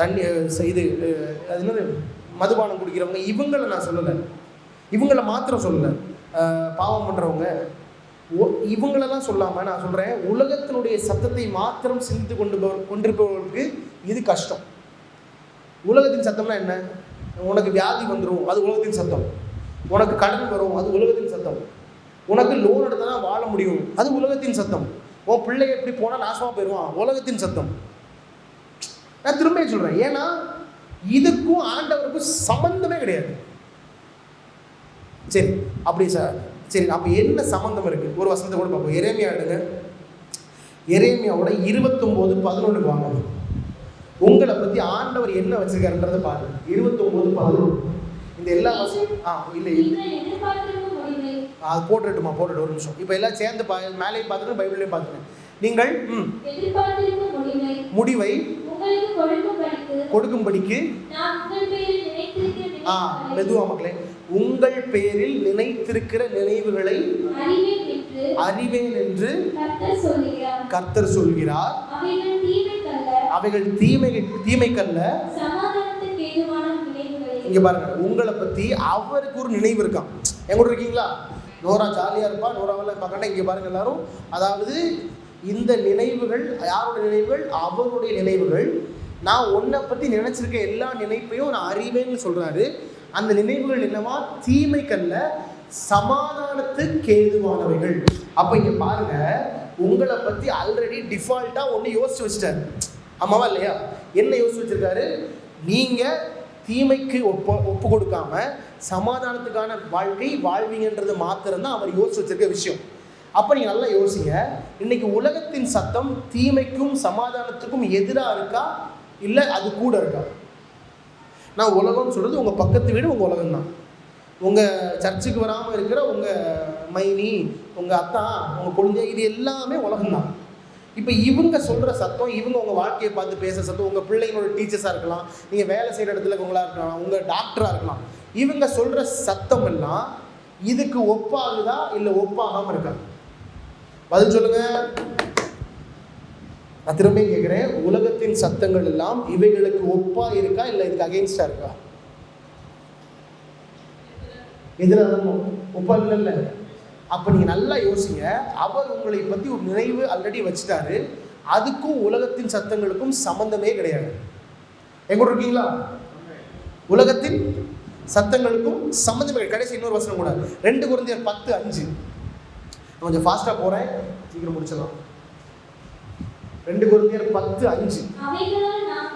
தண்ணி இது அது என்னது மதுபானம் குடிக்கிறவங்க, இவங்களை நான் சொல்லலை. இவங்களை மாத்திரம் சொல்லலை. பாவம் பண்ணுறவங்க இவங்களெல்லாம் சொல்லாமல் நான் சொல்கிறேன், உலகத்தினுடைய சத்தத்தை மாத்திரம் சிந்தித்து கொண்டிருப்பவர்களுக்கு இது கஷ்டம். உலகத்தின் சத்தம்னா என்ன? உனக்கு வியாதி வந்துடும், அது உலகத்தின் சத்தம். உனக்கு கடன் வரும், அது உலகத்தின் சத்தம். உனக்கு லோன் எடுத்தா தான் வாழ முடியும், அது உலகத்தின் சத்தம். உன் பிள்ளை எப்படி போனால் நாசமாக போயிடுவான், உலகத்தின் சத்தம். நான் திரும்ப சொல்கிறேன், ஏன்னா இதுக்கும் ஆண்டவருக்கும் சம்பந்தமே கிடையாது. சரி அப்படி சார், சரி அப்போ என்ன சம்பந்தம் இருக்குது? ஒரு வசனத்தை கூட பார்ப்போம். எரேமியா எடுங்க. எரேமியாவோட 29:11 வாங்க. உங்களை பற்றி ஆண்டவர் என்ன வச்சிருக்காருன்றதை பாருங்க. 29:11 இந்த எல்லா இல்லை அது போட்டுட்டுமா, போட்டுட்டு ஒரு நிமிஷம். இப்போ எல்லாம் சேர்ந்து மேலேயும் பார்த்துட்டு பைபிளையும் பார்த்துட்டு நீங்கள் முடிவை கொடுக்கும்படிக்கு மெதுவா மக்களே, உங்கள் பேரில் நினைத்திருக்கிற நினைவுகளை அறிவேன் என்று கர்த்தர் சொல்கிறார். அவைகள் தீமைக்கல்ல. இங்க பாருங்க, உங்களை பத்தி அவருக்கு ஒரு நினைவு இருக்கான். எங்க கூட இருக்கீங்களா? நோரா ஜாலியா இருப்பா, நோராவெல்லாம் பார்க்கட்டா. இங்க பாருங்க எல்லாரும், அதாவது இந்த நினைவுகள் யாரோட நினைவுகள்? அவருடைய நினைவுகள். நான் உன்னை பற்றி நினைச்சிருக்க எல்லா நினைப்பையும் நான் அறிவேன்னு சொல்றாரு. அந்த நினைவுகள் என்னவா? தீமைக்கல்ல, சமாதானத்துக்கு ஏதுவானவைகள். அப்ப இங்க பாருங்க, உங்களை பற்றி ஆல்ரெடி டிஃபால்ட்டாக ஒன்று யோசிச்சு வச்சிட்டாரு. ஆமாவா இல்லையா? என்ன யோசிச்சு வச்சிருக்காரு? நீங்க தீமைக்கு ஒப்பு கொடுக்காம சமாதானத்துக்கான வாழ்க்கை வாழ்வீங்கன்றது மாத்திரம்தான் அவர் யோசிச்சு வச்சிருக்க விஷயம். அப்ப நீங்க நல்லா யோசிங்க, இன்னைக்கு உலகத்தின் சத்தம் தீமைக்கும் சமாதானத்துக்கும் எதிராக இருக்கா இல்லை அது கூட இருக்கா? நான் உலகம்னு சொல்றது உங்க பக்கத்து வீடு உங்க உலகம் தான். உங்க சர்ச்சுக்கு வராமல் இருக்கிற உங்க மைனி, உங்க அத்தா, உங்க குழந்தை, இது எல்லாமே உலகம்தான். இப்போ இவங்க சொல்கிற சத்தம், இவங்க உங்கள் வாழ்க்கையை பார்த்து பேசுகிற சத்தம், உங்கள் பிள்ளைங்களோட டீச்சர்ஸாக இருக்கலாம், நீங்கள் வேலை செய்கிற இடத்துல இருக்கவங்களா இருக்கலாம், உங்கள் டாக்டராக இருக்கலாம், இவங்க சொல்கிற சத்தம் எல்லாம் இதுக்கு ஒப்பாகுதா இல்லை ஒப்பாகாமல் இருக்கா? பதில் சொல்லுங்க. நான் திரும்ப கேட்குறேன், உலகத்தின் சத்தங்கள் எல்லாம் இவைகளுக்கு ஒப்பா இருக்கா இல்லை இதுக்கு அகெயின்ஸ்டா இருக்கா? எதிராக ஒப்பா இல்லை. அப்போ நீங்கள் நல்லா யோசிங்க, அவர் உங்களை பற்றி ஒரு நினைவு ஆல்ரெடி வச்சுட்டாரு. அதுக்கும் உலகத்தின் சத்தங்களுக்கும் சம்பந்தமே கிடையாது. எங்கூட இருக்கீங்களா? உலகத்தின் சத்தங்களுக்கும் சம்பந்தமே கிடையாது. கடைசி இன்னொரு வசனம் கூட 2 கொரிந்தியர் 10:5. நான் கொஞ்சம் ஃபாஸ்ட்டாக போகிறேன், சீக்கிரம் முடிச்சிடலாம். 2 கொரிந்தியர் 10:5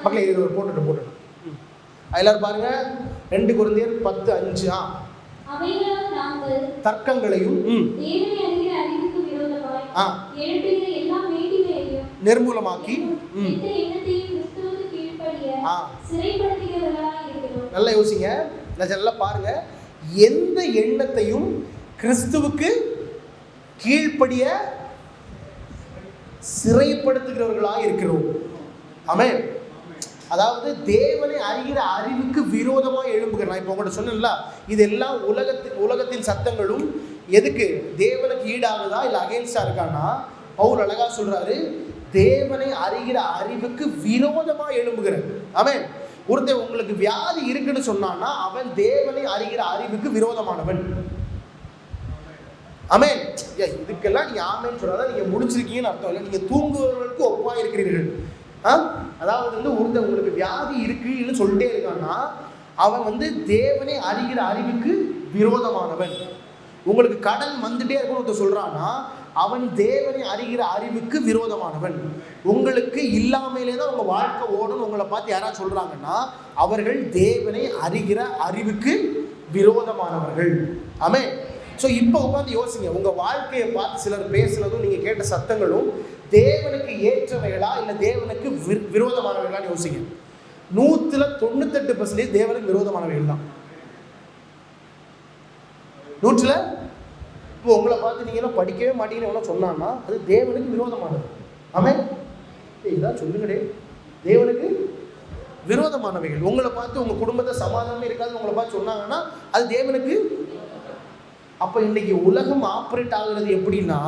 மக்களே, இது ஒரு போட்டுட்டு எல்லாரும் பாருங்க. 2 கொரிந்தியர் 10:5. தர்க்கங்களையும் நிர்மூலமாக்கி நல்லா யோசிங்க, நல்லா பாருங்க. எந்த எண்ணத்தையும் கிறிஸ்துவுக்கு கீழ்ப்படிய சிறைப்படுத்துகிறவர்களாக இருக்கிறோம். ஆமென். அதாவது தேவனை அறிகிற அறிவுக்கு விரோதமாக எழும்புகிற, நான் இப்போ உங்கள்கிட்ட சொன்னேன்ல, இதெல்லாம் உலகத்தின் சத்தங்களும் எதுக்கு தேவனுக்கு ஈடாகுதா இல்லை அகேன்ஸ்டா இருக்கான்னா, பவுல் அழகா சொல்றாரு, தேவனை அறிகிற அறிவுக்கு விரோதமாக எழும்புகிற. ஆமென். ஒருத்தன் உங்களுக்கு வியாதி இருக்குன்னு சொன்னான்னா அவன் தேவனை அறிகிற அறிவுக்கு விரோதமானவன். ஆமென். இதுக்கெல்லாம் நீங்க ஆமென்னு சொன்னாதான் நீங்க முடிச்சிருக்கீங்கன்னு அர்த்தம் இல்லை, நீங்க தூங்குவவர்களுக்கு ஒப்பா இருக்கிறீர்கள். அதாவது ஒருத்தன் உங்களுக்கு வியாதி இருக்குன்னு சொல்லிட்டே இருக்கான்னா அவன் தேவனை அறிகிற அறிவுக்கு விரோதமானவன். உங்களுக்கு கடன் வந்துட்டே இருக்குன்னு ஒருத்தர் சொல்றான்னா அவன் தேவனை அறிகிற அறிவுக்கு விரோதமானவன். உங்களுக்கு இல்லாமலே தான் உங்க வாழ்க்கை ஓடும் உங்களை பார்த்து யாராவது சொல்றாங்கன்னா அவர்கள் தேவனை அறிகிற அறிவுக்கு விரோதமானவர்கள். ஆமென். ஸோ இப்போ உட்காந்து யோசிங்க, உங்க வாழ்க்கையை பார்த்து சிலர் பேசுனதும் நீங்க கேட்ட சத்தங்களும் தேவனுக்கு ஏற்றவைகளா இல்லை தேவனுக்கு விரோதமானவைகளான்னு யோசிங்க. 198% தேவனுக்கு விரோதமானவைகள் தான். 100 இப்போ உங்களை பார்த்து நீங்களும் படிக்கவே மாட்டீங்கன்னு சொன்னான்னா அது தேவனுக்கு விரோதமானது. ஆமென். இதான் சொல்லுங்கடே, தேவனுக்கு விரோதமானவைகள். உங்களை பார்த்து உங்க குடும்பத்தை சமாதானமே இருக்காது உங்களை பார்த்து சொன்னாங்கன்னா அது தேவனுக்கு. அப்போ இன்னைக்கு உலகம் ஆப்ரேட் ஆகுறது எப்படின்னா,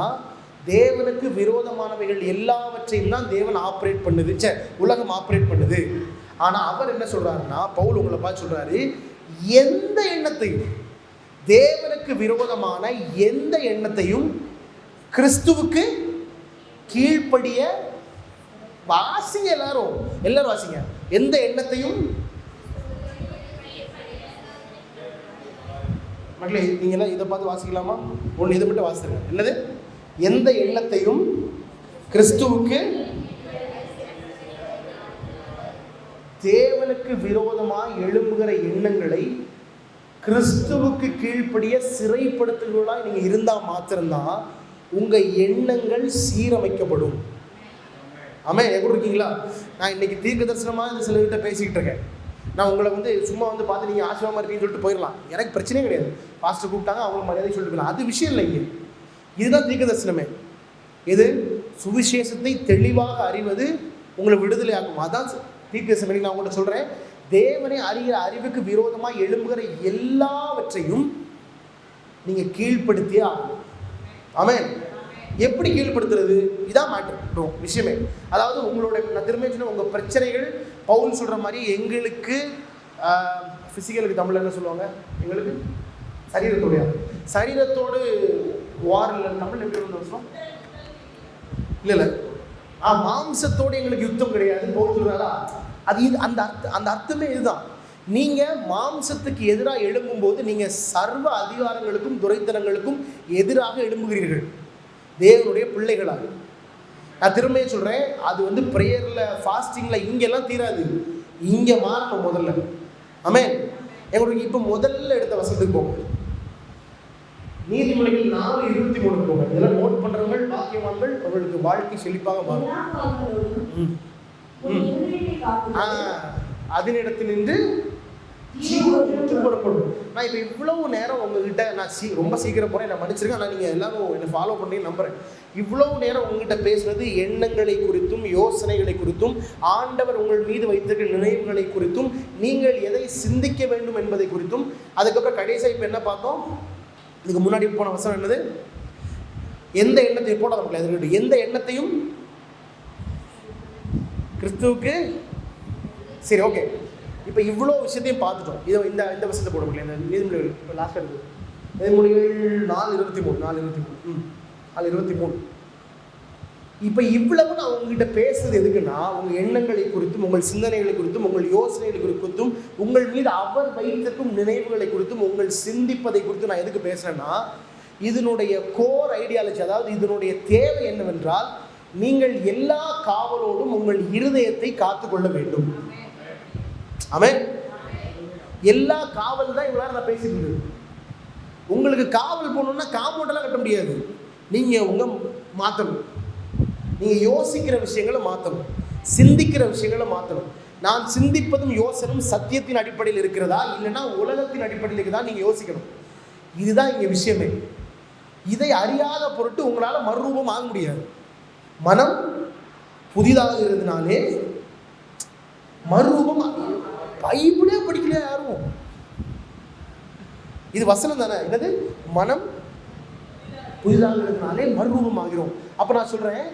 தேவனுக்கு விரோதமானவைகள் எல்லாவற்றையும் தான் தேவன் ஆப்ரேட் பண்ணுது, உலகம் ஆப்ரேட் பண்ணுது. ஆனால் அவர் என்ன சொல்றாருன்னா, பவுல் உங்களை பார்த்து சொல்றாரு, எந்த எண்ணத்தையும், தேவனுக்கு விரோதமான எந்த எண்ணத்தையும் கிறிஸ்துவுக்கு கீழ்ப்படிய வாசிங்க. எல்லாரும் வாசிங்க. எந்த எண்ணத்தையும் மக்களே, நீங்களாம் இதை பார்த்து வாசிக்கலாமா? ஒன்று இதை மட்டும் வாசிங்க. என்னது? எந்த எண்ணத்தையும் கிறிஸ்துவுக்கு தேவனுக்கு விரோதமாக எழும்புகிற எண்ணங்களை கிறிஸ்துவுக்கு கீழ்ப்படிய சிறைப்படுத்துகிறவர்களாக நீங்கள் இருந்தால் மாத்திரம்தான் உங்கள் எண்ணங்கள் சீரமைக்கப்படும். ஆமென். எப்படி இருக்கீங்களா? நான் இன்னைக்கு தீர்க்க தரிசனமாக இந்த சிலர்கிட்ட பேசிக்கிட்டு இருக்கேன். நான் உங்களை சும்மா பார்த்து நீங்கள் ஆசீர்வாதமாக இருக்கீங்கன்னு சொல்லிட்டு போயிடலாம், எனக்கு பிரச்சனையே கிடையாது. பாஸ்டர் கூப்பிட்டாங்க அவங்களுக்கு மரியாதை சொல்லிட்டு போயிடலாம், அது விஷயம் இல்லைங்க. இதுதான் தீர்க்க தரிசனமே. இது சுவிசேஷத்தை தெளிவாக அறிவது உங்களை விடுதலை ஆகும். அதான் தீர்க்க தரிசனம். நான் உங்கள்கிட்ட சொல்கிறேன், தேவனை அறிகிற அறிவுக்கு விரோதமாக எழும்புகிற எல்லாவற்றையும் நீங்கள் கீழ்ப்படுத்தியே ஆகும். ஆமென். எப்படி கீழ்ப்படுத்துறது? இதான் மேட்டர் விஷயமே. அதாவது உங்களோட, நான் திரும்ப சொன்ன, உங்கள் பிரச்சனைகள் பவுல் சொல்கிற மாதிரி எங்களுக்கு ஃபிசிக்கலுக்கு தமிழில் என்ன சொல்லுவாங்க, எங்களுக்கு சரீரத்தோடு வார் இல்லை, தமிழ் எப்படி சொல்லுவோம்? இல்லை மாம்சத்தோடு எங்களுக்கு யுத்தம் கிடையாது பவுல் சொல்கிறாரா? அது அந்த அர்த்தமே இதுதான். நீங்கள் மாம்சத்துக்கு எதிராக எழும்பும்போது நீங்கள் சர்வ அதிகாரங்களுக்கும் துரைத்தனங்களுக்கும் எதிராக எழும்புகிறீர்கள் தேவனுடைய பிள்ளைகளாக. நான் திரும்பியே சொல்கிறேன், அது வந்து ப்ரேயரில் ஃபாஸ்டிங்கில் இங்கெல்லாம் தீராது, இங்கே மாறணும் முதல்ல. ஆமென். எங்களுக்கு இப்போ முதல்ல எடுத்த வசனத்துக்கு போங்க, நீதிமொழிகள் 4:23 போங்க. இதெல்லாம் நோட் பண்ணுறவங்க பாக்கியவான்கள், அவர்களுக்கு வாழ்க்கை செழிப்பாக மாறும். அதனிடத்திலிருந்து புறப்படும். நான் இப்போ இவ்வளவு நேரம் உங்ககிட்ட நான் ரொம்ப சீக்கிரம் போகிறேன், நான் மன்னிச்சிருக்கேன். ஆனால் நீங்கள் எல்லாரும் என்னை ஃபாலோ பண்ணி நம்புகிறேன். இவ்வளவு நேரம் உங்ககிட்ட பேசுனது எண்ணங்களை குறித்தும் யோசனைகளை குறித்தும் ஆண்டவர் உங்கள் மீது வைத்திருக்கிற நினைவுகளை குறித்தும் நீங்கள் எதை சிந்திக்க வேண்டும் என்பதை குறித்தும். அதுக்கப்புறம் கடைசியாக இப்போ என்ன பார்த்தோம், இதுக்கு முன்னாடி போன வசனம் என்னது, எந்த எண்ணத்தையும் போட நமக்கு எந்த எண்ணத்தையும் கிறிஸ்துவுக்கு. சரி, ஓகே. இப்போ இவ்வளோ விஷயத்தையும் பார்த்துட்டோம். இதை இந்த விஷயத்தை போட முடியல. இந்த நீதிமொழிகள் இப்போ லாஸ்ட் எடுத்து நீதிமொழிகள் 4:23 இப்போ இவ்வளவு நான் உங்ககிட்ட பேசுறது எதுக்குன்னா, உங்கள் எண்ணங்களை குறித்தும் உங்கள் சிந்தனைகளை குறித்தும் உங்கள் யோசனைகளை குறித்தும் உங்கள் மீது அவர் வைத்திருக்கும் நினைவுகளை குறித்தும் உங்கள் சிந்திப்பதை குறித்து நான் எதுக்கு பேசுகிறேன்னா, இதனுடைய கோர் ஐடியாலஜி, அதாவது இதனுடைய தேவை என்னவென்றால், நீங்கள் எல்லா காவலோடும் உங்கள் இருதயத்தை காத்துக்கொள்ள வேண்டும். ஆமென். எல்லா காவல் தான் இவ்வளோ நான் பேசிட்டு இருக்கேன். உங்களுக்கு காவல் போகணுன்னா காம்பவுண்டெல்லாம் கட்ட முடியாது. நீங்கள் உங்கள் மாற்றணும், நீங்கள் யோசிக்கிற விஷயங்களை மாற்றணும், சிந்திக்கிற விஷயங்களை மாற்றணும். நான் சிந்திப்பதும் யோசனும் சத்தியத்தின் அடிப்படையில் இருக்கிறதா இல்லைன்னா உலகத்தின் அடிப்படையில் இருக்குதா நீங்கள் யோசிக்கணும். இதுதான் இங்கே விஷயமே. இதை அறியாத பொருட்டு உங்களால் மறுரூபம் ஆக முடியாது. மனம் புதிதாக இருந்தனாலே மறுரூபம். பைபிளே படிக்கல யாரும். இது வசனம் தானே. என்னது, மனம் புதிதாக இருந்தனாலே மறுரூபம் ஆகிறோம். அப்போ நான் சொல்கிறேன்,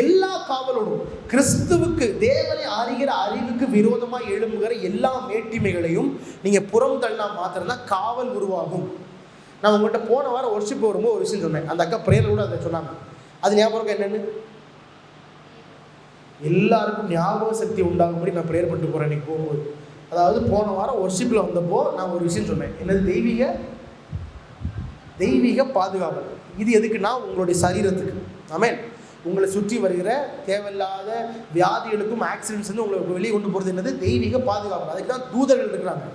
எல்லா காவலோடும் கிறிஸ்துவுக்கு தேவனை அறிகிற அறிவுக்கு விரோதமாக எழும்புகிற எல்லா மேட்டிமைகளையும் நீங்கள் புறம் தள்ளா மாத்திரம் தான் காவல் உருவாகும். நான் உங்கள்கிட்ட போன வாரம் ஒர்ஷிப் வரும்போது ஒரு விஷயம் சொன்னேன். அந்த அக்கா பிரேயர் கூட அதை சொன்னாங்க. அது ஞாபகம் என்னென்னு, எல்லாருக்கும் ஞாபக சக்தி உண்டாகும்படி நான் ப்ரேயர் பண்ணிட்டு போகிறேன் இன்றைக்கி போகும்போது. அதாவது போன வாரம் ஒர்ஷிப்பில் வந்தப்போ நான் ஒரு விஷயம் சொன்னேன். என்னது, தெய்வீக பாதுகாப்பு. இது எதுக்குன்னா உங்களுடைய சரீரத்துக்கு. ஆமென். உங்களை சுற்றி வருகிற தேவையில்லாத வியாதிகளுக்கும் ஆக்சிடென்ட்ஸ் வந்து உங்களுக்கு வெளியே கொண்டு போகிறது என்னது, தெய்வீக பாதுகாப்பு. அதுக்கு தான் தூதர்கள் இருக்கிறாங்க.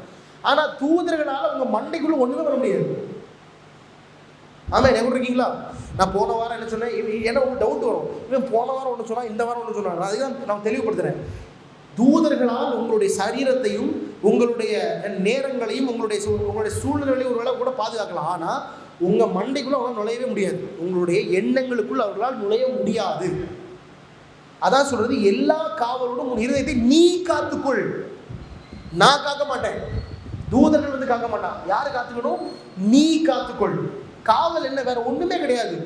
ஆனால் தூதர்களால் உங்கள் மண்டைக்குள்ளே ஒன்றுமே வர முடியாது. ஆமாம், எப்படி இருக்கீங்களா? நான் போன வாரம் என்ன சொன்னேன், ஏன்னா உங்களுக்கு டவுட் வரும், இவன் போன வாரம் ஒன்று சொன்னால் இந்த வாரம் ஒன்று சொன்னாங்க. அதுதான் நான் தெளிவுபடுத்துகிறேன். தூதர்களால் உங்களுடைய சரீரத்தையும் உங்களுடைய நேரங்களையும் உங்களுடைய சூழ்நிலைகளையும் ஒரு வேளை கூட பாதுகாக்கலாம். ஆனால் உங்கள் மண்டைக்குள்ளே அவங்களால் நுழையவே முடியாது. உங்களுடைய எண்ணங்களுக்குள் அவர்களால் நுழைய முடியாது. அதான் சொல்கிறது, எல்லா காவலோடும் உன் இருதயத்தை நீ காத்துக்கொள். நான் காக்க மாட்டேன், தூதர்கள் வந்து காக்க மாட்டான். யாரு காத்துக்கணும்? நீ காத்துக்கொள். காவல் என்ன, வேற ஒண்ணுமே கிடையாது.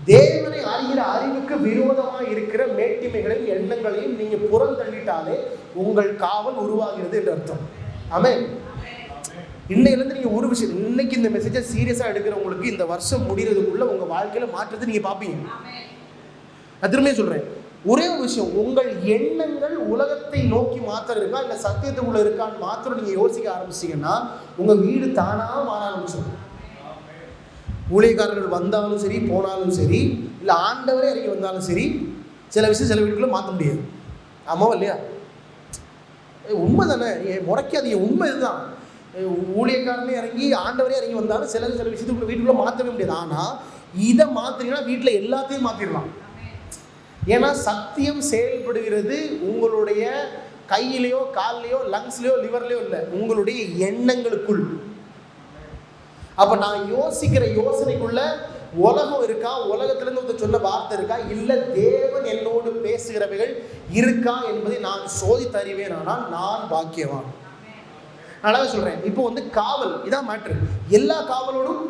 தேவனை அறிகிற அறிவுக்கு விரோதமாக இருக்கிற மேட்டிமைகளையும் எண்ணங்களையும் நீங்க புறந்தள்ளிட்டாலே உங்கள் காவல் உருவாகிறது என்று அர்த்தம். ஆமென். இன்னையிலேருந்து நீங்க ஒரு விஷயம், இன்னைக்கு இந்த மெசேஜை சீரியஸா எடுக்கிறவங்களுக்கு இந்த வருஷம் முடிகிறதுக்குள்ள உங்க வாழ்க்கையில மாற்றத்தை நீங்க பார்ப்பீங்க. நான் திரும்ப சொல்றேன், ஒரே ஒரு விஷயம், உங்கள் எண்ணங்கள் உலகத்தை நோக்கி மாத்திரம் இருக்கா இல்லை சத்தியத்துக்குள்ள இருக்கான்னு மாத்திரம் நீங்க யோசிக்க ஆரம்பிச்சீங்கன்னா உங்க வீடு தானா மாற ஆரம்பிச்சிடும். ஊழியக்காரர்கள் வந்தாலும் சரி போனாலும் சரி, இல்லை ஆண்டவரே இறங்கி வந்தாலும் சரி, சில விஷயம் சில வீட்டுக்குள்ள மாற்ற முடியாது. ஆமாவா இல்லையா? உண்மை தானே, முறைக்காதீங்க, உண்மை இதுதான். ஊழியக்காரனே இறங்கி ஆண்டவரே இறங்கி வந்தாலும் சில விஷயத்துக்குள்ள வீட்டுக்குள்ள மாற்றவே முடியாது. ஆனால் இதை மாற்றினா வீட்டில் எல்லாத்தையும் மாற்றிடலாம். ஏன்னா சத்தியம் செயல்படுகிறது உங்களுடைய கையிலையோ கால்லையோ லங்ஸ்லையோ லிவர்லையோ இல்லை, உங்களுடைய எண்ணங்களுக்குள். அப்போ நான் யோசிக்கிற யோசனைக்குள்ள உலகம் இருக்கா, உலகத்திலிருந்து ஒருத்தர் சொன்ன வார்த்தை இருக்கா, இல்லை தேவன் என்னோடு பேசுகிறவைகள் இருக்கா என்பதை நான் சோதித்து அறிவேன். ஆனால் நான் பாக்கியவான். அழகாக சொல்கிறேன். இப்போ வந்து காவல் இதான் மேட்ரு. எல்லா காவலோடும்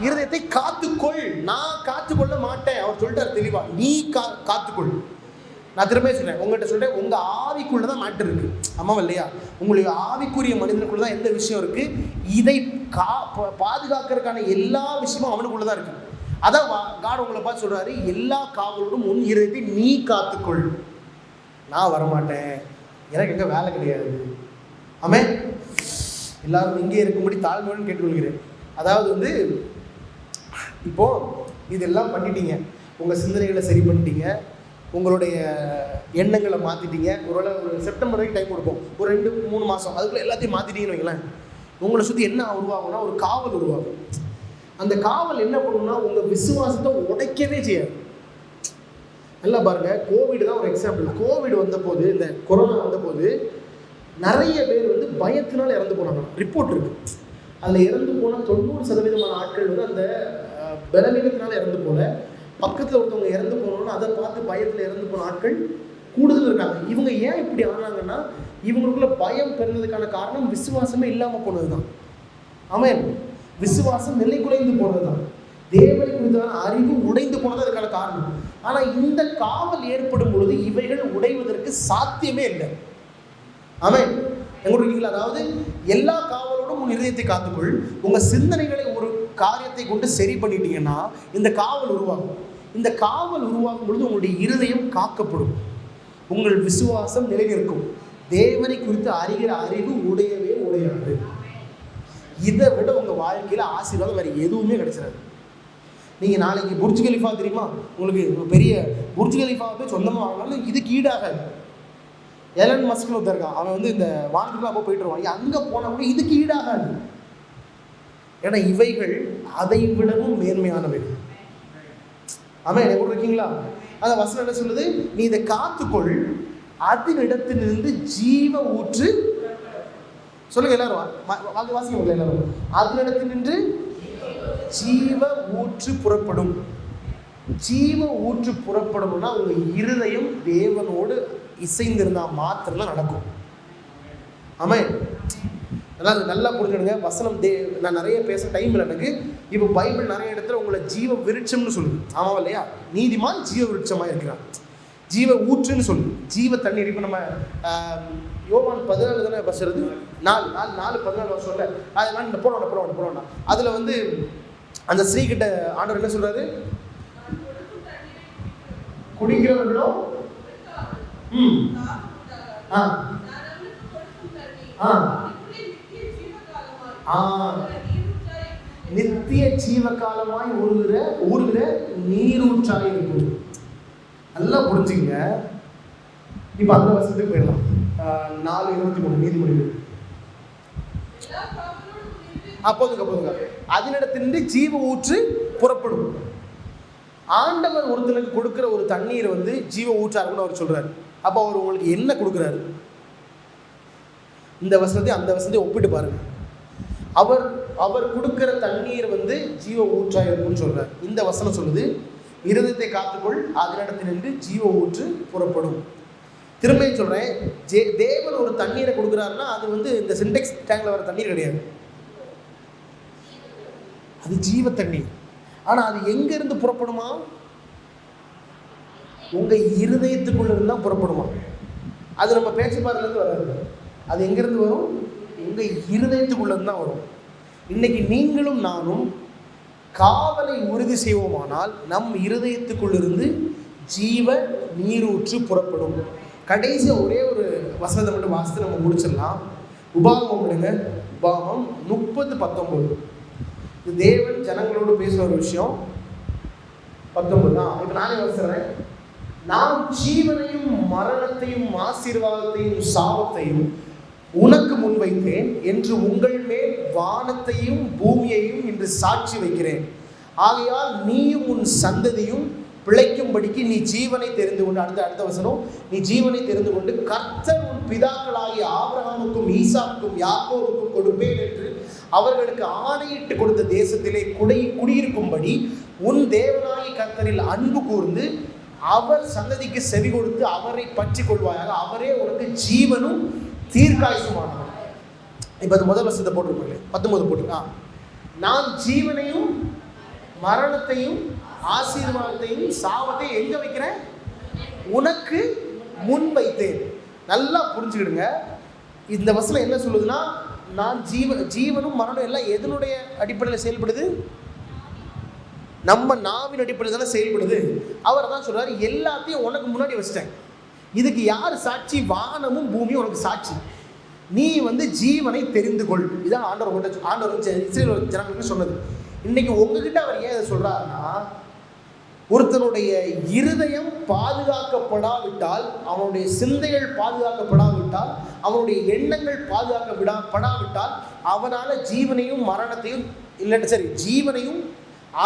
இருதயத்தை காத்துக்கொள். நான் காத்துக்கொள்ள மாட்டேன், அவர் சொல்லிட்டார் தெளிவா, நீ காத்துக்கொள். நான் திரும்ப சொல்றேன், உங்கள்கிட்ட சொல்றேன், உங்க ஆவிக்குள்ள தான் மேட்டர் இருக்கு. ஆமாவா இல்லையா? உங்களுடைய ஆவிக்குரிய மனிதனுக்குள்ள தான் எந்த விஷயம் இருக்கு, இதை பாதுகாக்கிறதுக்கான எல்லா விஷயமும் அவனுக்குள்ள தான் இருக்கு. அதான் காட் உங்களை பார்த்து சொல்றாரு, எல்லா காவலோடும் உன் இருதயத்தை நீ காத்துக்கொள். நான் வரமாட்டேன், எனக்கு எங்க வேலை கிடையாது. ஆமென். எல்லாரும் இங்கே இருக்கும்படி தாழ்மையுடன் கேட்டுக்கொள்கிறேன். அதாவது வந்து இப்போ இதெல்லாம் பண்ணிட்டீங்க, உங்கள் சிந்தனைகளை சரி பண்ணிட்டீங்க, உங்களுடைய எண்ணங்களை மாற்றிட்டீங்க. ஒரு செப்டம்பர் வரைக்கும் டைம் கொடுப்போம், ஒரு 2-3 மாதம், அதுக்குள்ளே எல்லாத்தையும் மாற்றிட்டீங்கன்னு வைங்களேன். உங்களை சுற்றி என்ன உருவாகும்னா ஒரு காவல் உருவாகும். அந்த காவல் என்ன பண்ணுன்னா உங்கள் விசுவாசத்தை உடைக்கவே செய்யாது. நல்லா பாருங்கள், கோவிட் தான் ஒரு எக்ஸாம்பிள். கோவிட் வந்தபோது, இந்த கொரோனா வந்தபோது நிறைய பேர் வந்து பயத்தினால் இறந்து போனாங்க. ரிப்போர்ட் இருக்குது. அதில் இறந்து போன 90% ஆட்கள் வந்து அந்த பலவீனத்தினால இறந்து போல, பக்கத்தில் ஒருத்தவங்க இறந்து போனோம்னா அதை பார்த்து பயத்தில் இறந்து போன ஆட்கள் கூடுதல் இருக்காங்க. இவங்க ஏன் இப்படி ஆனாங்கன்னா இவங்களுக்குள்ள பயம் பெறுனதுக்கான காரணம் விசுவாசமே இல்லாமல் போனது தான். ஆமென். விசுவாசம் நிலை குலைந்து போனது தான். தேவனை குறித்தான அறிவு உடைந்து போனது அதுக்கான காரணம். ஆனால் இந்த காவல் ஏற்படும் பொழுது இவைகள் உடைவதற்கு சாத்தியமே இல்லை. ஆமென். எங்களுக்கு அதாவது எல்லா காவலோடும் உன் இருதயத்தை காத்துக்கொள். உங்கள் சிந்தனைகளை ஒரு காரியத்தை கொண்டு சரி பண்ணிட்டீங்கன்னா இந்த காவல் உருவாகும். இந்த காவல் உருவாகும் பொழுது உங்களுடைய இருதயம் காக்கப்படும், உங்கள் விசுவாசம் நிலைநிற்கும். தேவனை குறித்து அறிகிற அறிவு உடையவே உடையாது. இதை விட உங்கள் வாழ்க்கையில் ஆசீர்வாதம் வேறு எதுவுமே கிடைச்சிடாது. நீங்கள் நாளைக்கு புர்ஜ் கலிஃபா தெரியுமா, உங்களுக்கு பெரிய புர்ஜ் கலிஃபாவை போய் சொந்தமாக வாங்கினாலும் இதுக்கு ஈடாகாது. எலன் மஸ்க்னு ஒருத்தருக்கான், அவன் வந்து இந்த வானத்துக்குலாம் அப்போ போயிட்டு வருவான். அங்கே போனால் கூட இதுக்கு ஈடாகாது. ஏன்னா இவைகள் அதை விடவும் மேன்மையானவைகள். ஆமாம், என்ன இருக்கீங்களா? அந்த வசனம் என்ன சொல்லுது? நீ இதை காத்துக்கொள், அதனிடத்திலிருந்து ஜீவ ஊற்று. சொல்லுங்க எல்லாரும், வாசிக்க எல்லாரும். அதனிடத்திலிருந்து ஜீவ ஊற்று புறப்படும். ஜீவ ஊற்று புறப்படும்னா உங்க இருதயம் தேவனோடு இசைந்திருந்தால் மாத்திரம் நடக்கும். ஆமாம், நல்லா புரிஞ்சுடுங்க. வசனம் நான் நிறைய பேச டைம் இல்லை எனக்கு. இப்போ பைபிள் நிறைய இடத்துல உங்களை ஜீவ விருட்சம்னு சொல்லுது. ஆமாம் இல்லையா? நீதிமான் ஜீவ விருட்சமாக இருக்கிறான். ஜீவ ஊற்றுன்னு சொல்லுது, ஜீவ தண்ணீர். இப்போ நம்ம யோவான் 14 தானே பசுறது, 4:14 வருஷம்ல. அதனால போனோம். அதில் வந்து அந்த ஸ்ரீகிட்ட ஆண்டவர் என்ன சொல்றாரு? குடிக்கிறவர்களோ நித்திய ஜீவ காலமாய் ஊறுகிற நீரூற்றாய் இருக்கும். நல்லா புரிஞ்சுங்க. இப்ப அந்த வருஷத்துக்கு போயிடலாம். 4:23 நீதிமொழிகள். போதுங்க. அதனிடத்திலிருந்து ஜீவ ஊற்று புறப்படும். ஆண்டவர் ஒருத்தனுக்கு கொடுக்கிற ஒரு தண்ணீர் வந்து ஜீவ ஊற்றா இருக்குன்னு அவர் சொல்றாரு. அப்போ அவர் உங்களுக்கு என்ன கொடுக்குறாரு? இந்த வசனத்தை அந்த வசனத்தை ஒப்பிட்டு பாருங்க. அவர் கொடுக்கிற தண்ணீர் வந்து ஜீவ ஊற்றா இருக்குன்னு சொல்றாரு. இந்த வசனம் சொல்லுது, இருதயத்தை காத்துக்கொள், அதனிடத்திலிருந்து ஜீவ ஊற்று புறப்படும். திரும்பியும் சொல்றேன், தேவன் ஒரு தண்ணீரை கொடுக்குறாருன்னா அது வந்து இந்த சிண்டெக்ஸ் டேங்க்ல வர தண்ணீர் கிடையாது, அது ஜீவ தண்ணீர். ஆனா அது எங்க இருந்து புறப்படுமா? உங்க இருதயத்துக்குள்ள இருந்து தான் புறப்படுமா. அது நம்ம பேச்சுப்பாடுல இருந்து வராது. அது எங்க இருந்து வரும்? உங்க இருதயத்துக்குள்ள இருந்து தான் வரும். இன்னைக்கு நீங்களும் நானும் காவலை உறுதி செய்வோமானால் நம் இருதயத்துக்குள்ளிருந்து ஜீவ நீரூற்று புறப்படும். கடைசி ஒரே ஒரு வசனத்தை மட்டும் வாசித்து நம்ம முடிச்சிடலாம். உபாகமம் விடுங்க, உபாகமம் 30:19. இது தேவன் ஜனங்களோடு பேசுகிற ஒரு விஷயம். 19 தான். இப்போ நானே வசிக்கிறேன். நான் ஜீவனையும் மரணத்தையும் ஆசீர்வாதத்தையும் சாபத்தையும் உனக்கு முன்வைத்தேன் என்று உங்கள் மேல் வானத்தையும் பூமியையும் இன்று சாட்சி வைக்கிறேன். ஆகையால் நீயும் உன் சந்ததியும் பிழைக்கும்படிக்கு நீ ஜீவனை தெரிந்து கொண்டு, அடுத்த வசனம், நீ ஜீவனை தெரிந்து கொண்டு கர்த்தர் உன் பிதாக்களாகிய ஆபிரகாமுக்கும் ஈசாக்குக்கும் யாக்கோபுக்கும் கொடுப்பேன் என்று அவர்களுக்கு ஆணையிட்டு கொடுத்த தேசத்திலே குடியிருக்கும்படி உன் தேவனாகிய கர்த்தரில் அன்பு கூர்ந்து அவர் சந்ததிக்கு செவி கொடுத்து அவரை பற்றி கொள்வாயாக. அவரே உனக்கு ஜீவனும் தீர்க்காயுமானவர். இப்போ அது முதல் வருஷத்தை போட்டிருப்பாங்களே, 19 போட்டிருக்கான். நான் ஜீவனையும் மரணத்தையும் ஆசீர்வாதத்தையும் சாபத்தையும் எங்க வைக்கிறேன்? உனக்கு முன் வைத்தேன். நல்லா புரிஞ்சுக்கிடுங்க. இந்த வசனம் என்ன சொல்லுதுன்னா, நான் ஜீவனும் மரணம் எல்லாம் எதனுடைய அடிப்படையில் செயல்படுது? நம்ம நாவின் அடிப்படையில் தானே செயல்படுது. அவர் தான் சொல்றாரு, எல்லாத்தையும் உனக்கு முன்னாடி வச்சிட்டேன். இதுக்கு யார் சாட்சி? வானமும் பூமியும் உனக்கு சாட்சி. நீ வந்து ஜீவனை தெரிந்து கொள். இதான் ஆண்டவர் இஸ்ரவேல் ஜனங்களுக்கு சொன்னது. இன்னைக்கு உங்ககிட்ட அவர் ஏன் இதை சொல்றாருன்னா, ஒருத்தனுடைய இருதயம் பாதுகாக்கப்படாவிட்டால், அவனுடைய சிந்தைகள் பாதுகாக்கப்படாவிட்டால், அவனுடைய எண்ணங்கள் பாதுகாக்கப்படாவிட்டால் அவனால் ஜீவனையும் மரணத்தையும் இல்லைன்னு சரி ஜீவனையும்